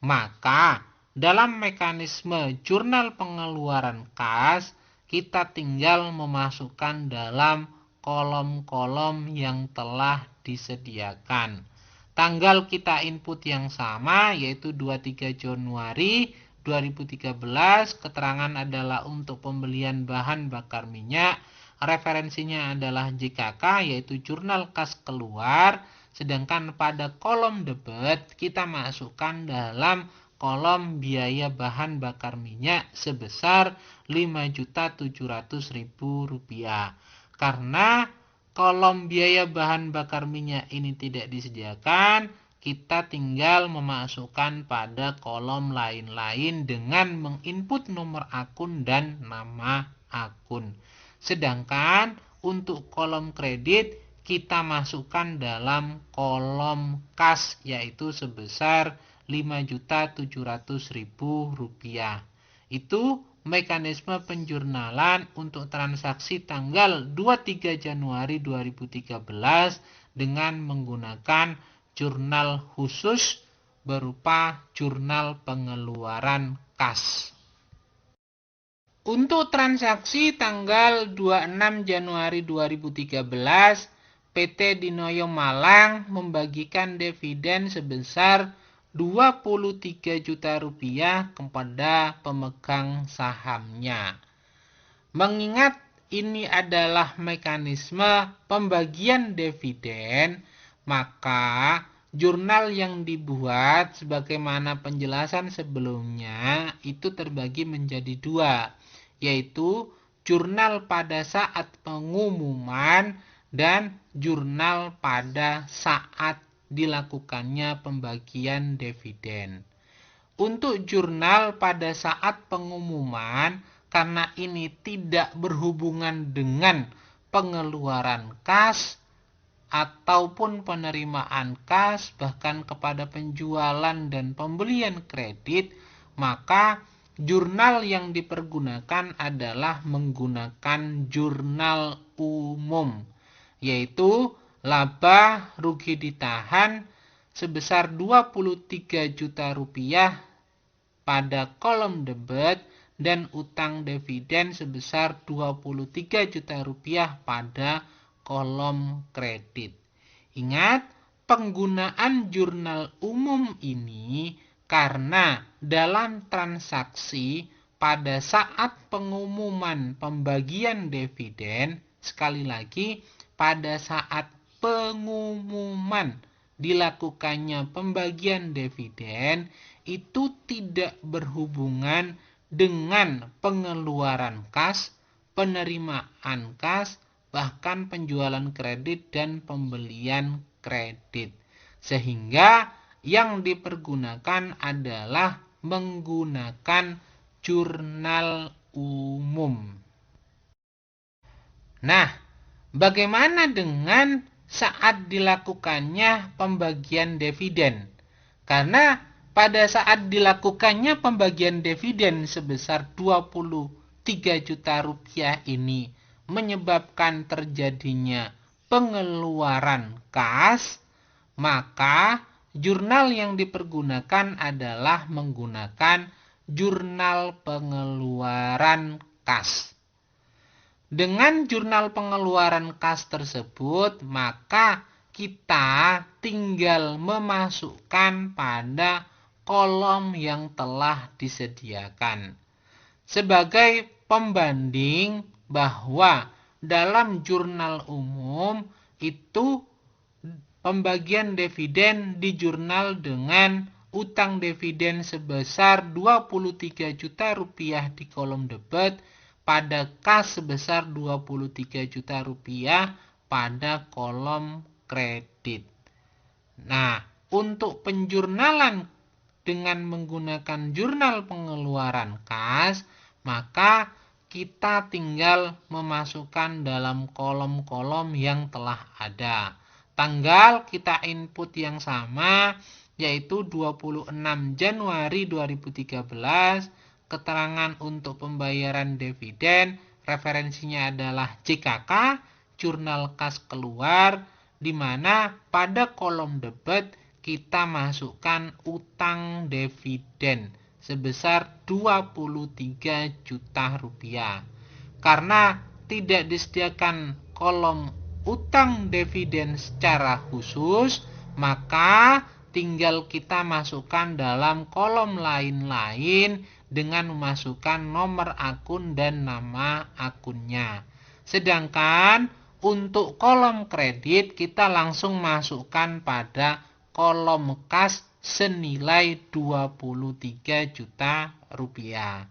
maka dalam mekanisme jurnal pengeluaran kas kita tinggal memasukkan dalam kolom-kolom yang telah disediakan. Tanggal kita input yang sama yaitu 23 Januari 2013, keterangan adalah untuk pembelian bahan bakar minyak, referensinya adalah JKK yaitu jurnal kas keluar, sedangkan pada kolom debit kita masukkan dalam kolom biaya bahan bakar minyak sebesar Rp5.700.000. Karena kolom biaya bahan bakar minyak ini tidak disediakan, kita tinggal memasukkan pada kolom lain-lain dengan menginput nomor akun dan nama akun. Sedangkan untuk kolom kredit kita masukkan dalam kolom kas yaitu sebesar Rp5.700.000. Itu mekanisme penjurnalan untuk transaksi tanggal 23 Januari 2013 dengan menggunakan jurnal khusus berupa jurnal pengeluaran kas. Untuk transaksi tanggal 26 Januari 2013, PT Dinoyo Malang membagikan dividen sebesar Rp23 juta kepada pemegang sahamnya. Mengingat ini adalah mekanisme pembagian dividen, maka jurnal yang dibuat sebagaimana penjelasan sebelumnya itu terbagi menjadi dua, yaitu jurnal pada saat pengumuman dan jurnal pada saat dilakukannya pembagian dividen. Untuk jurnal pada saat pengumuman, karena ini tidak berhubungan dengan pengeluaran kas ataupun penerimaan kas, bahkan kepada penjualan dan pembelian kredit, maka jurnal yang dipergunakan adalah menggunakan jurnal umum, yaitu laba rugi ditahan sebesar Rp23 juta pada kolom debit dan utang dividen sebesar Rp23 juta pada kolom kredit. Ingat, penggunaan jurnal umum ini karena dalam transaksi pada saat pengumuman pembagian dividen, sekali lagi pada saat pengumuman dilakukannya pembagian dividen itu tidak berhubungan dengan pengeluaran kas, penerimaan kas, bahkan penjualan kredit dan pembelian kredit. Sehingga yang dipergunakan adalah menggunakan jurnal umum. Nah, bagaimana dengan saat dilakukannya pembagian dividen? Karena pada saat dilakukannya pembagian dividen sebesar Rp23 juta ini menyebabkan terjadinya pengeluaran kas, maka jurnal yang dipergunakan adalah menggunakan jurnal pengeluaran kas. Dengan jurnal pengeluaran kas tersebut, maka kita tinggal memasukkan pada kolom yang telah disediakan. Sebagai pembanding bahwa dalam jurnal umum itu pembagian dividen di jurnal dengan utang dividen sebesar 23 juta rupiah di kolom debit pada kas sebesar 23 juta rupiah pada kolom kredit. Nah, untuk penjurnalan dengan menggunakan jurnal pengeluaran kas, maka kita tinggal memasukkan dalam kolom-kolom yang telah ada. Tanggal kita input yang sama, yaitu 26 Januari 2013, keterangan untuk pembayaran dividen, referensinya adalah JKK, jurnal kas keluar, di mana pada kolom debit kita masukkan utang dividen sebesar 23 juta rupiah. Karena tidak disediakan kolom utang dividen secara khusus, maka tinggal kita masukkan dalam kolom lain-lain dengan memasukkan nomor akun dan nama akunnya. Sedangkan untuk kolom kredit kita langsung masukkan pada kolom kas senilai 23 juta rupiah.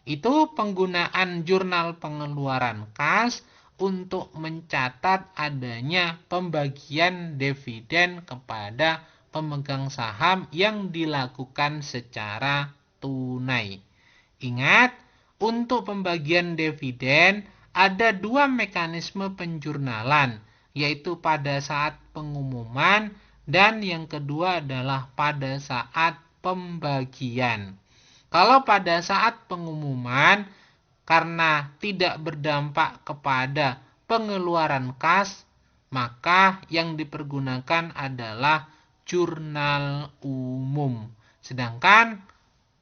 Itu penggunaan jurnal pengeluaran kas untuk mencatat adanya pembagian dividen kepada pemegang saham yang dilakukan secara tunai. Ingat, untuk pembagian dividen ada dua mekanisme penjurnalan, yaitu pada saat pengumuman dan yang kedua adalah pada saat pembagian. Kalau pada saat pengumuman, karena tidak berdampak kepada pengeluaran kas, maka yang dipergunakan adalah jurnal umum. Sedangkan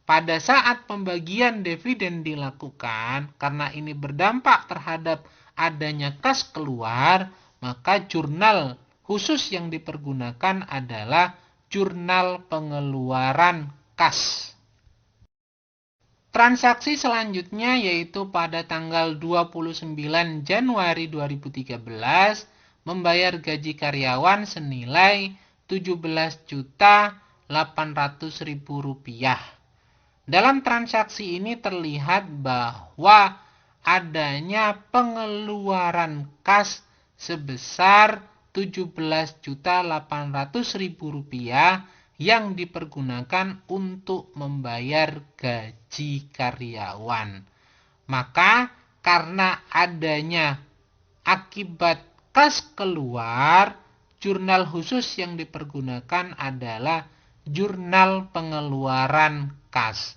pada saat pembagian dividen dilakukan, karena ini berdampak terhadap adanya kas keluar, maka jurnal khusus yang dipergunakan adalah jurnal pengeluaran kas. Transaksi selanjutnya yaitu pada tanggal 29 Januari 2013 membayar gaji karyawan senilai 17.800.000 rupiah. Dalam transaksi ini terlihat bahwa adanya pengeluaran kas sebesar 17.800.000 rupiah yang dipergunakan untuk membayar gaji karyawan. Maka karena adanya akibat kas keluar, jurnal khusus yang dipergunakan adalah jurnal pengeluaran kas.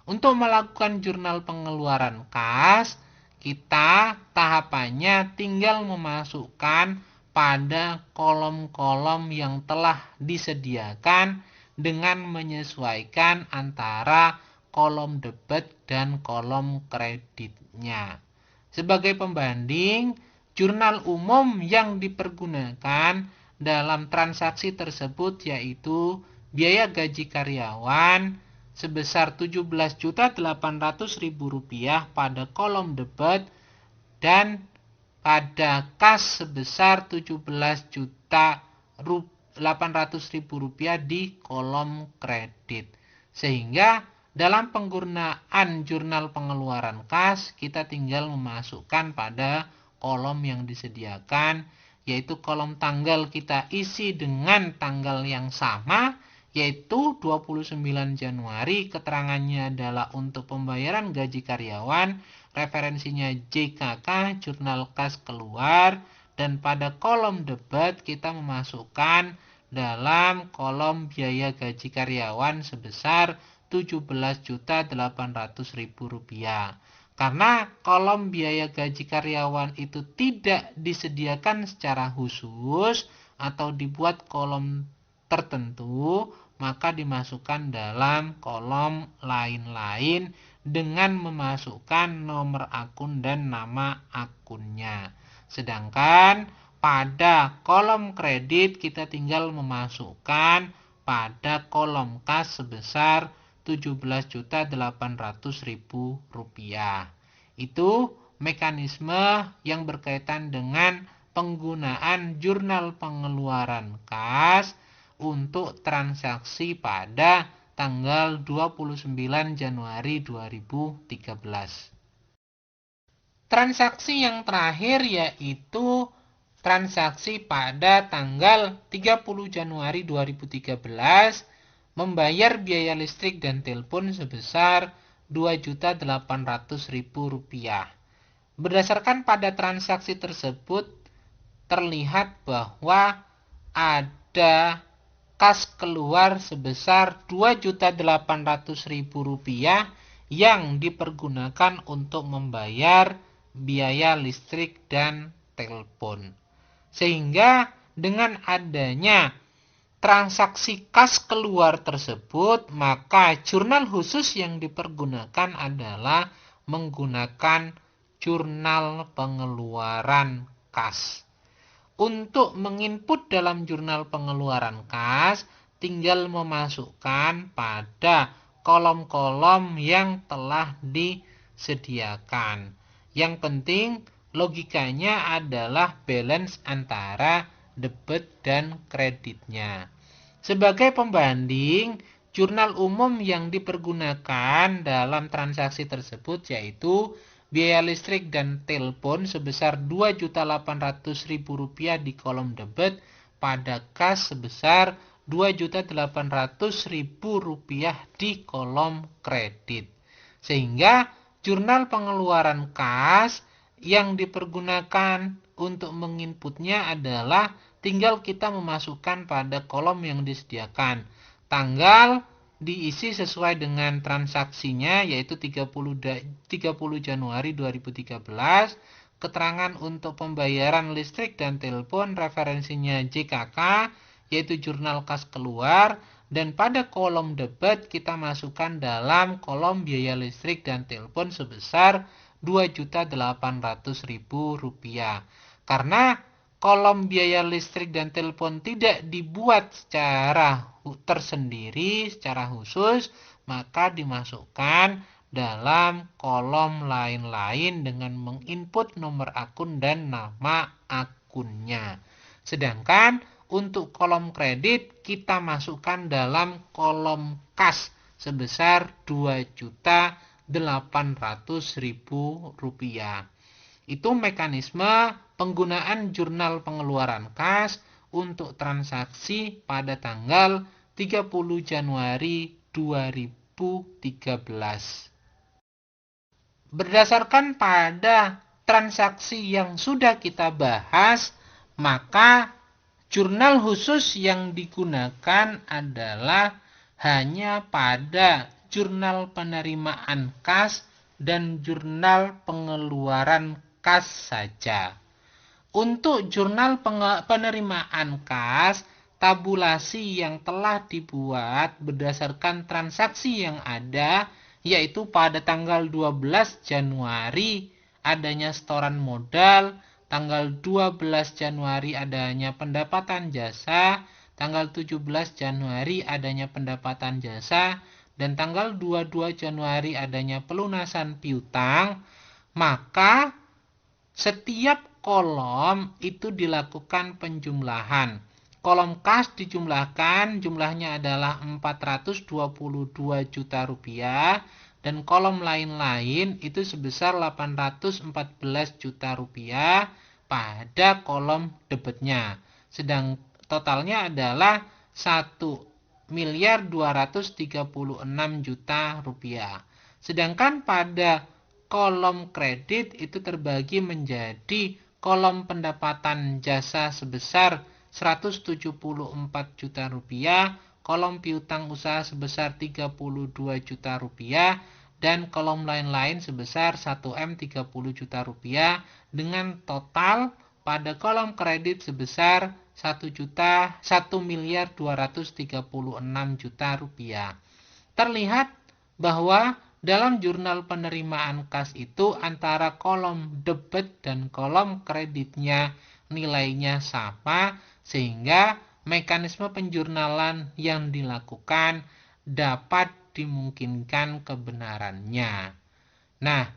Untuk melakukan jurnal pengeluaran kas, kita tahapannya tinggal memasukkan pada kolom-kolom yang telah disediakan dengan menyesuaikan antara kolom debit dan kolom kreditnya. Sebagai pembanding, jurnal umum yang dipergunakan dalam transaksi tersebut yaitu biaya gaji karyawan sebesar 17.800.000 rupiah pada kolom debit dan pada kas sebesar 17.800.000 rupiah di kolom kredit. Sehingga dalam penggunaan jurnal pengeluaran kas kita tinggal memasukkan pada kolom yang disediakan, yaitu kolom tanggal kita isi dengan tanggal yang sama, yaitu 29 Januari, keterangannya adalah untuk pembayaran gaji karyawan, referensinya JKK, jurnal kas keluar, dan pada kolom debit kita memasukkan dalam kolom biaya gaji karyawan sebesar 17.800.000 rupiah. Karena kolom biaya gaji karyawan itu tidak disediakan secara khusus atau dibuat kolom tertentu, maka dimasukkan dalam kolom lain-lain dengan memasukkan nomor akun dan nama akunnya. Sedangkan pada kolom kredit kita tinggal memasukkan pada kolom kas sebesar 17.800.000 rupiah. Itu mekanisme yang berkaitan dengan penggunaan jurnal pengeluaran kas untuk transaksi pada tanggal 29 Januari 2013. Transaksi yang terakhir yaitu transaksi pada tanggal 30 Januari 2013 membayar biaya listrik dan telepon sebesar Rp2.800.000. Berdasarkan pada transaksi tersebut, terlihat bahwa ada kas keluar sebesar Rp2.800.000 yang dipergunakan untuk membayar biaya listrik dan telepon. Sehingga dengan adanya transaksi kas keluar tersebut, maka jurnal khusus yang dipergunakan adalah menggunakan jurnal pengeluaran kas. Untuk menginput dalam jurnal pengeluaran kas, tinggal memasukkan pada kolom-kolom yang telah disediakan. Yang penting logikanya adalah balance antara debit dan kreditnya. Sebagai pembanding, jurnal umum yang dipergunakan dalam transaksi tersebut yaitu biaya listrik dan telepon sebesar Rp2.800.000 di kolom debit pada kas sebesar Rp2.800.000 di kolom kredit. Sehingga jurnal pengeluaran kas yang dipergunakan untuk menginputnya adalah tinggal kita memasukkan pada kolom yang disediakan. Tanggal diisi sesuai dengan transaksinya yaitu 30 Januari 2013. Keterangan untuk pembayaran listrik dan telepon referensinya JKK yaitu jurnal kas keluar, dan pada kolom debit kita masukkan dalam kolom biaya listrik dan telepon sebesar Rp2.800.000. Karena kolom biaya listrik dan telepon tidak dibuat secara tersendiri, secara khusus, maka dimasukkan dalam kolom lain-lain dengan menginput nomor akun dan nama akunnya. Sedangkan untuk kolom kredit kita masukkan dalam kolom kas sebesar Rp2.800.000. Itu mekanisme penggunaan jurnal pengeluaran kas untuk transaksi pada tanggal 30 Januari 2013. Berdasarkan pada transaksi yang sudah kita bahas, maka jurnal khusus yang digunakan adalah hanya pada jurnal penerimaan kas dan jurnal pengeluaran kas saja. Untuk jurnal penerimaan kas, tabulasi yang telah dibuat berdasarkan transaksi yang ada, yaitu pada tanggal 12 Januari adanya setoran modal, tanggal 12 Januari adanya pendapatan jasa, tanggal 17 Januari adanya pendapatan jasa, dan tanggal 22 Januari adanya pelunasan piutang. Maka setiap kolom itu dilakukan penjumlahan. Kolom kas dijumlahkan, jumlahnya adalah Rp422 juta, dan kolom lain-lain itu sebesar Rp814 juta pada kolom debitnya. Sedang totalnya adalah Rp1.236 juta. Sedangkan pada kolom kredit itu terbagi menjadi kolom pendapatan jasa sebesar Rp174 juta, kolom piutang usaha sebesar Rp32 juta, dan kolom lain-lain sebesar Rp1.030 juta, dengan total pada kolom kredit sebesar Rp1.236 juta. Terlihat bahwa dalam jurnal penerimaan kas itu antara kolom debit dan kolom kreditnya nilainya sama, sehingga mekanisme penjurnalan yang dilakukan dapat dimungkinkan kebenarannya. Nah,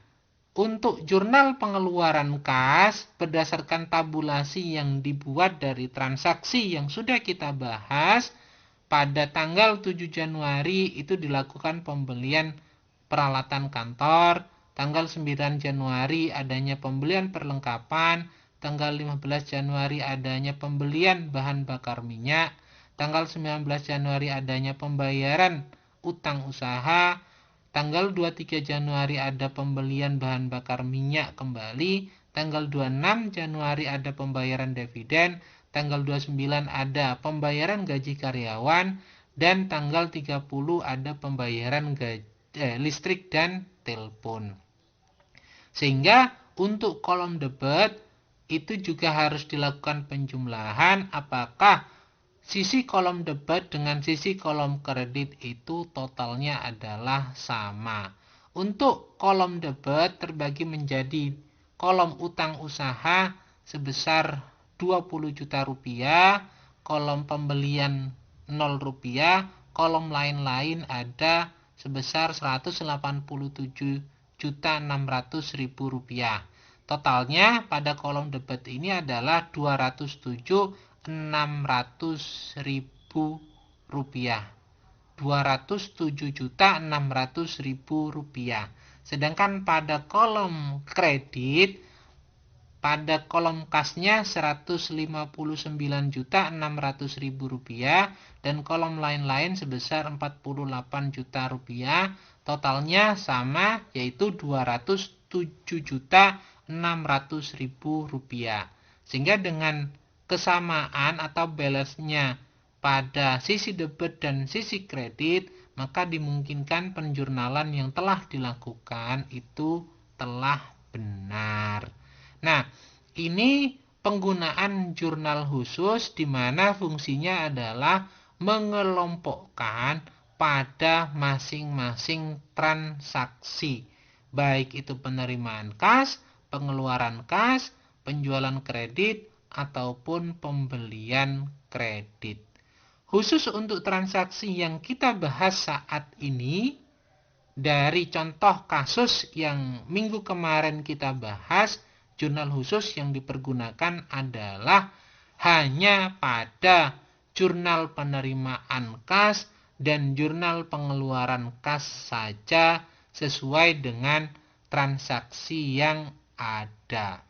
untuk jurnal pengeluaran kas berdasarkan tabulasi yang dibuat dari transaksi yang sudah kita bahas, pada tanggal 7 Januari itu dilakukan pembelian peralatan kantor, tanggal 9 Januari adanya pembelian perlengkapan, tanggal 15 Januari adanya pembelian bahan bakar minyak, tanggal 19 Januari adanya pembayaran utang usaha, tanggal 23 Januari ada pembelian bahan bakar minyak kembali, tanggal 26 Januari ada pembayaran dividen, tanggal 29 ada pembayaran gaji karyawan, dan tanggal 30 ada pembayaran listrik dan telepon. Sehingga untuk kolom debit itu juga harus dilakukan penjumlahan apakah sisi kolom debit dengan sisi kolom kredit itu totalnya adalah sama. Untuk kolom debit terbagi menjadi kolom utang usaha sebesar 20 juta rupiah, kolom pembelian 0 rupiah, kolom lain-lain ada sebesar 187.600.000 rupiah. Totalnya pada kolom debit ini adalah 207.600.000 rupiah. 207.600.000 rupiah. Sedangkan pada kolom kredit, pada kolom kasnya 159.600.000 rupiah dan kolom lain-lain sebesar 48 juta rupiah. Totalnya sama, yaitu 207.600.000 rupiah. Sehingga dengan kesamaan atau balance-nya pada sisi debit dan sisi kredit, maka dimungkinkan penjurnalan yang telah dilakukan itu telah benar. Nah, ini penggunaan jurnal khusus di mana fungsinya adalah mengelompokkan pada masing-masing transaksi, baik itu penerimaan kas, pengeluaran kas, penjualan kredit, ataupun pembelian kredit. Khusus untuk transaksi yang kita bahas saat ini, dari contoh kasus yang minggu kemarin kita bahas, jurnal khusus yang dipergunakan adalah hanya pada jurnal penerimaan kas dan jurnal pengeluaran kas saja sesuai dengan transaksi yang ada.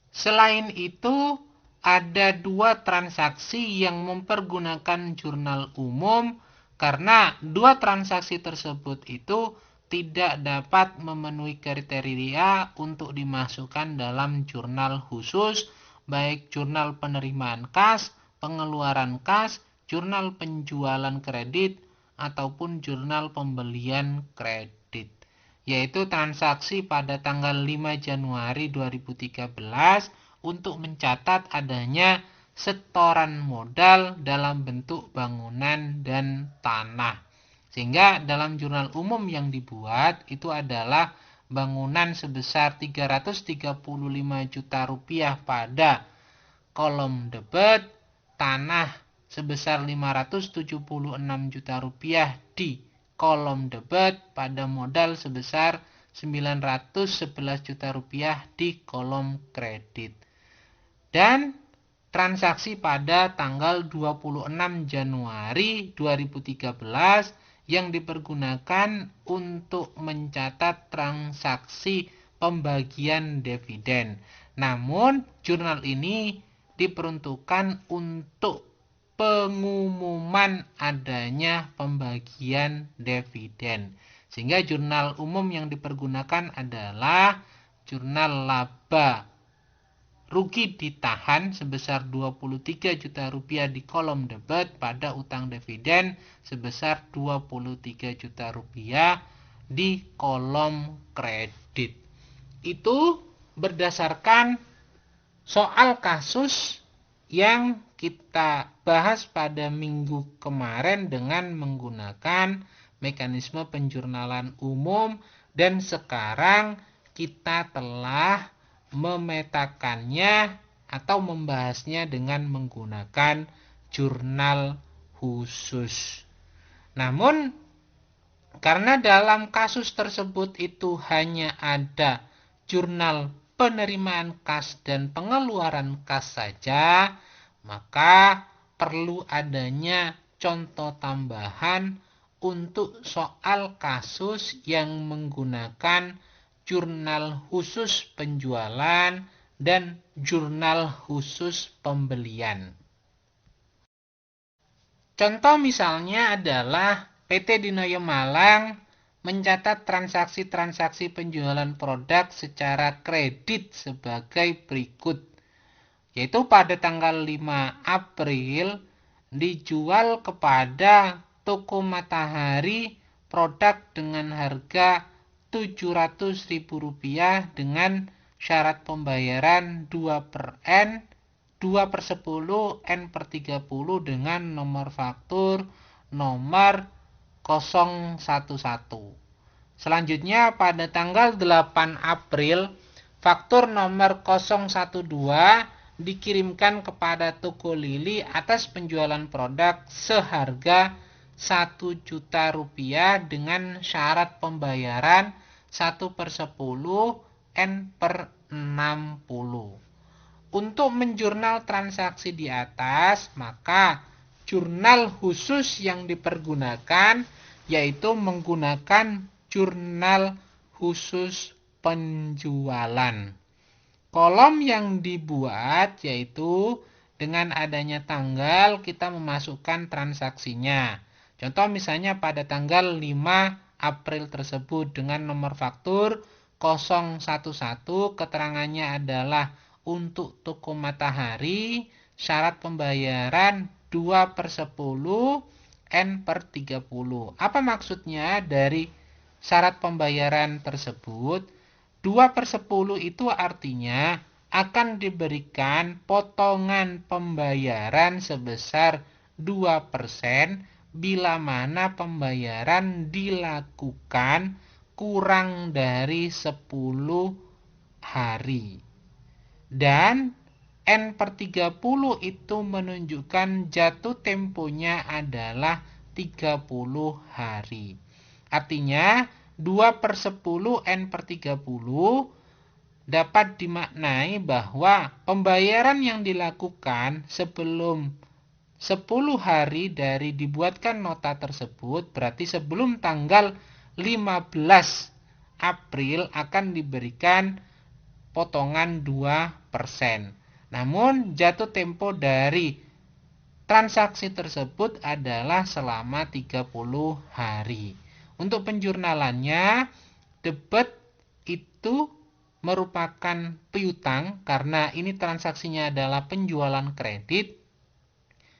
Selain itu, ada dua transaksi yang mempergunakan jurnal umum karena dua transaksi tersebut itu tidak dapat memenuhi kriteria untuk dimasukkan dalam jurnal khusus, baik jurnal penerimaan kas, pengeluaran kas, jurnal penjualan kredit, ataupun jurnal pembelian kredit. Yaitu transaksi pada tanggal 5 Januari 2013 untuk mencatat adanya setoran modal dalam bentuk bangunan dan tanah. Sehingga dalam jurnal umum yang dibuat itu adalah bangunan sebesar 335 juta rupiah pada kolom debit, tanah sebesar 576 juta rupiah di kolom debit pada modal sebesar 911 juta rupiah di kolom kredit. Dan transaksi pada tanggal 26 Januari 2013 yang dipergunakan untuk mencatat transaksi pembagian dividen. Namun, jurnal ini diperuntukkan untuk pengumuman adanya pembagian dividen. Sehingga jurnal umum yang dipergunakan adalah jurnal laba rugi ditahan sebesar 23 juta rupiah di kolom debit pada utang dividen sebesar 23 juta rupiah di kolom kredit. Itu berdasarkan soal kasus yang kita bahas pada minggu kemarin dengan menggunakan mekanisme penjurnalan umum, dan sekarang kita telah memetakannya atau membahasnya dengan menggunakan jurnal khusus. Namun, karena dalam kasus tersebut itu hanya ada jurnal penerimaan kas dan pengeluaran kas saja, maka perlu adanya contoh tambahan untuk soal kasus yang menggunakan jurnal khusus penjualan dan jurnal khusus pembelian. Contoh misalnya adalah PT Dinoyo Malang mencatat transaksi-transaksi penjualan produk secara kredit sebagai berikut. Yaitu pada tanggal 5 April dijual kepada toko Matahari produk dengan harga Rp700.000 dengan syarat pembayaran 2/N, 2/10, N/30 dengan nomor faktur nomor 011. Selanjutnya pada tanggal 8 April faktur nomor 012 dikirimkan kepada toko Lili atas penjualan produk seharga Rp1 juta dengan syarat pembayaran 1/10, N/60. Untuk menjurnal transaksi di atas, maka jurnal khusus yang dipergunakan yaitu menggunakan jurnal khusus penjualan. Kolom yang dibuat yaitu dengan adanya tanggal kita memasukkan transaksinya. Contoh misalnya pada tanggal 5 April tersebut dengan nomor faktur 011, keterangannya adalah untuk toko Matahari, syarat pembayaran 2/10, N/30. Apa maksudnya dari syarat pembayaran tersebut? 2/10 itu artinya akan diberikan potongan pembayaran sebesar 2% bila mana pembayaran dilakukan kurang dari 10 hari. Dan N/30 itu menunjukkan jatuh temponya adalah 30 hari. Artinya 2/10 N/30 dapat dimaknai bahwa pembayaran yang dilakukan sebelum 10 hari dari dibuatkan nota tersebut, berarti sebelum tanggal 15 April akan diberikan potongan 2%. Namun jatuh tempo dari transaksi tersebut adalah selama 30 hari. Untuk penjurnalannya, debit itu merupakan piutang karena ini transaksinya adalah penjualan kredit.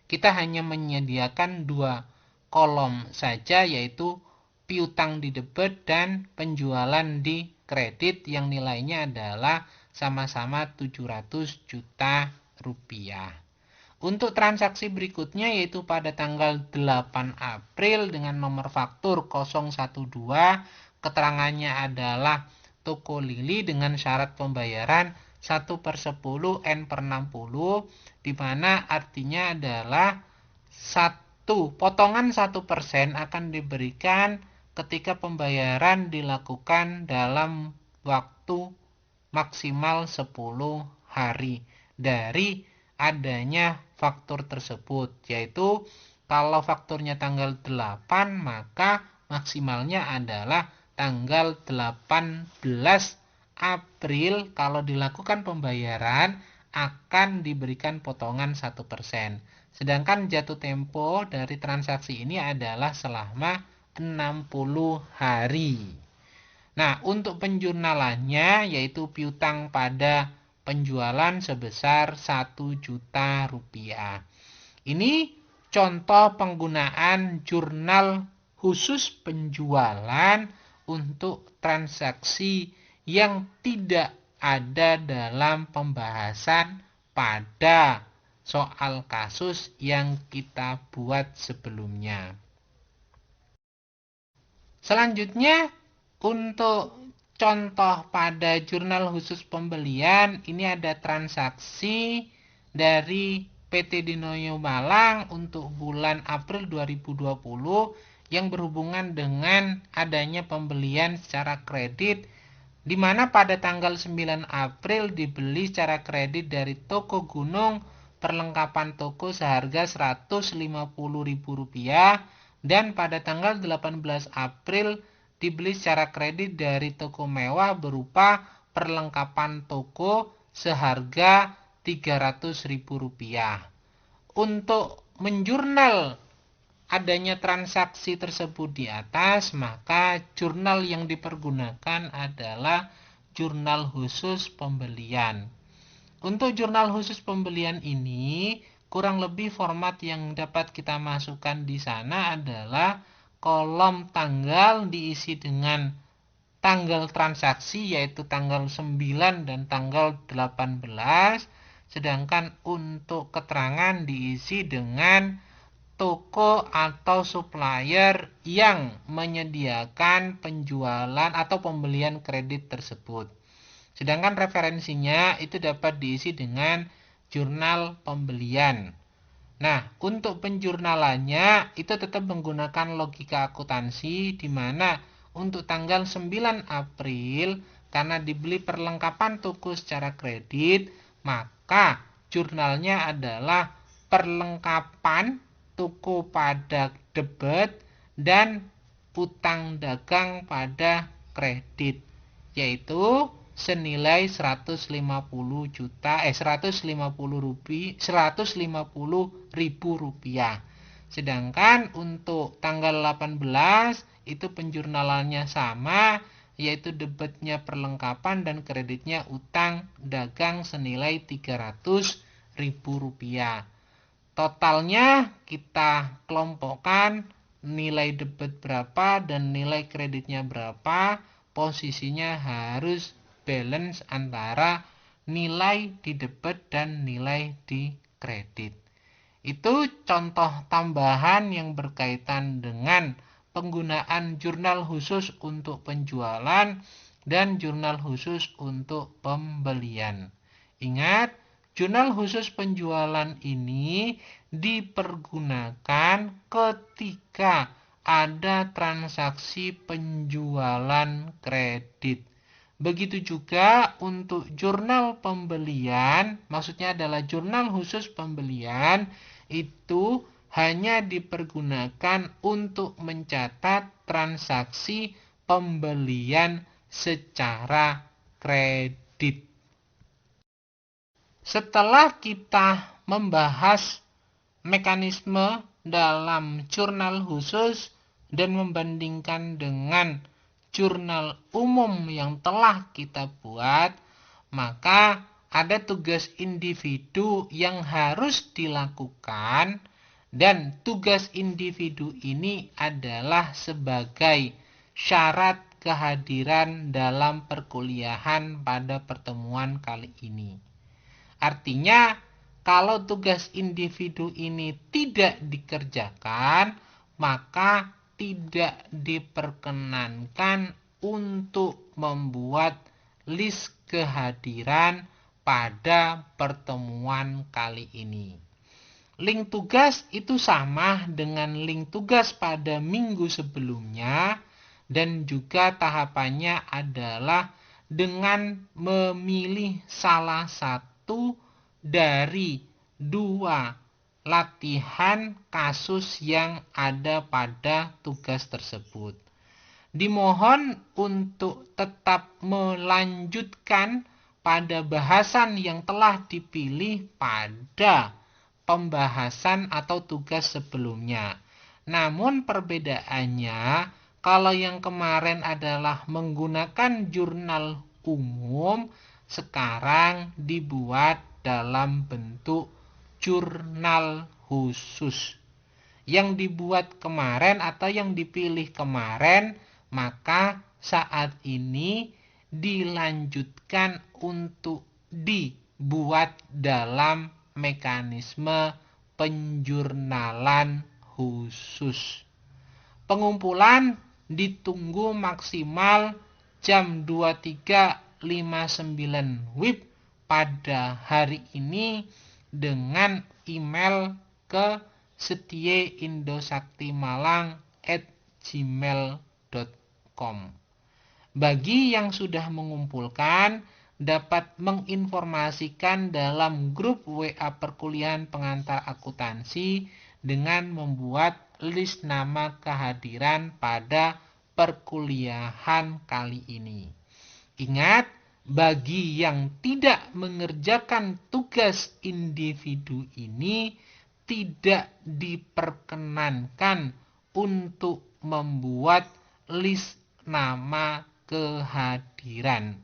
Kita hanya menyediakan 2 kolom saja, yaitu piutang di debit dan penjualan di kredit yang nilainya adalah sama-sama 700 juta rupiah. Untuk transaksi berikutnya yaitu pada tanggal 8 April dengan nomor faktur 012, keterangannya adalah toko Lili dengan syarat pembayaran 1/10, N/60, di mana artinya adalah potongan 1% akan diberikan ketika pembayaran dilakukan dalam waktu maksimal 10 hari dari adanya faktur tersebut, yaitu kalau fakturnya tanggal 8 maka maksimalnya adalah tanggal 18 April. Kalau dilakukan pembayaran akan diberikan potongan 1%. Sedangkan jatuh tempo dari transaksi ini adalah selama 60 hari. Nah, untuk penjurnalannya yaitu piutang pada penjualan sebesar 1 juta rupiah. Ini contoh penggunaan jurnal khusus penjualan untuk transaksi yang tidak ada dalam pembahasan pada soal kasus yang kita buat sebelumnya. Selanjutnya, untuk contoh pada jurnal khusus pembelian, ini ada transaksi dari PT Dinoyo Malang untuk bulan April 2020 yang berhubungan dengan adanya pembelian secara kredit, di mana pada tanggal 9 April dibeli secara kredit dari toko Gunung perlengkapan toko seharga Rp150.000 dan pada tanggal 18 April dibeli secara kredit dari toko mewah berupa perlengkapan toko seharga Rp300.000. Untuk menjurnal adanya transaksi tersebut di atas, maka jurnal yang dipergunakan adalah jurnal khusus pembelian. Untuk jurnal khusus pembelian ini, kurang lebih format yang dapat kita masukkan di sana adalah kolom tanggal diisi dengan tanggal transaksi, yaitu tanggal 9 dan tanggal 18, sedangkan untuk keterangan diisi dengan toko atau supplier yang menyediakan penjualan atau pembelian kredit tersebut. Sedangkan referensinya itu dapat diisi dengan jurnal pembelian. Nah, untuk penjurnalannya itu tetap menggunakan logika akuntansi, di mana untuk tanggal 9 April karena dibeli perlengkapan toko secara kredit, maka jurnalnya adalah perlengkapan toko pada debit dan utang dagang pada kredit, yaitu senilai 150.000 rupiah. Sedangkan untuk tanggal 18 itu penjurnalannya sama, yaitu debitnya perlengkapan dan kreditnya utang dagang senilai Rp300.000. Totalnya kita kelompokkan nilai debit berapa dan nilai kreditnya berapa, posisinya harus balance antara nilai di debit dan nilai di kredit. Itu contoh tambahan yang berkaitan dengan penggunaan jurnal khusus untuk penjualan dan jurnal khusus untuk pembelian. Ingat, jurnal khusus penjualan ini dipergunakan ketika ada transaksi penjualan kredit. Begitu juga untuk jurnal pembelian, maksudnya adalah jurnal khusus pembelian, itu hanya dipergunakan untuk mencatat transaksi pembelian secara kredit. Setelah kita membahas mekanisme dalam jurnal khusus dan membandingkan dengan jurnal umum yang telah kita buat, maka ada tugas individu yang harus dilakukan, dan tugas individu ini adalah sebagai syarat kehadiran dalam perkuliahan pada pertemuan kali ini. Artinya, kalau tugas individu ini tidak dikerjakan, maka tidak diperkenankan untuk membuat list kehadiran pada pertemuan kali ini. Link tugas itu sama dengan link tugas pada minggu sebelumnya, dan juga tahapannya adalah dengan memilih salah satu dari dua latihan kasus yang ada pada tugas tersebut. Dimohon untuk tetap melanjutkan pada bahasan yang telah dipilih pada pembahasan atau tugas sebelumnya. Namun perbedaannya, kalau yang kemarin adalah menggunakan jurnal umum, sekarang dibuat dalam bentuk jurnal khusus. Yang dibuat kemarin atau yang dipilih kemarin, maka saat ini dilanjutkan untuk dibuat dalam mekanisme penjurnalan khusus. Pengumpulan ditunggu maksimal jam 23.59 WIB pada hari ini dengan email ke setieindosaktimalang@gmail.com. Bagi yang sudah mengumpulkan, dapat menginformasikan dalam grup WA perkuliahan pengantar akuntansi dengan membuat list nama kehadiran pada perkuliahan kali ini. Ingat, bagi yang tidak mengerjakan tugas individu ini tidak diperkenankan untuk membuat list nama kehadiran.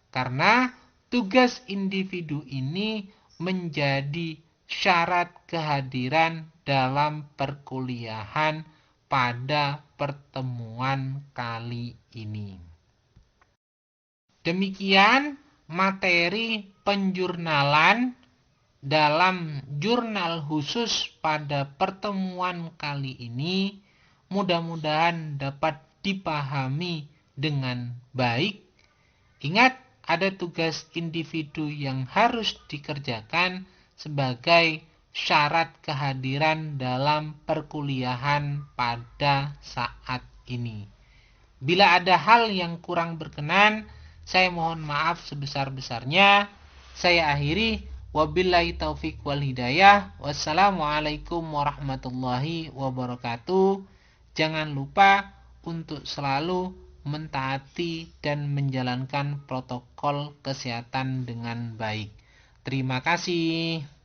Karena tugas individu ini menjadi syarat kehadiran dalam perkuliahan pada pertemuan kali ini. Demikian materi penjurnalan dalam jurnal khusus pada pertemuan kali ini. Mudah-mudahan dapat dipahami dengan baik. Ingat, ada tugas individu yang harus dikerjakan sebagai syarat kehadiran dalam perkuliahan pada saat ini. Bila ada hal yang kurang berkenan, saya mohon maaf sebesar-besarnya. Saya akhiri. Wabillahi taufik wal hidayah. Wassalamualaikum warahmatullahi wabarakatuh. Jangan lupa untuk selalu mentaati dan menjalankan protokol kesehatan dengan baik. Terima kasih.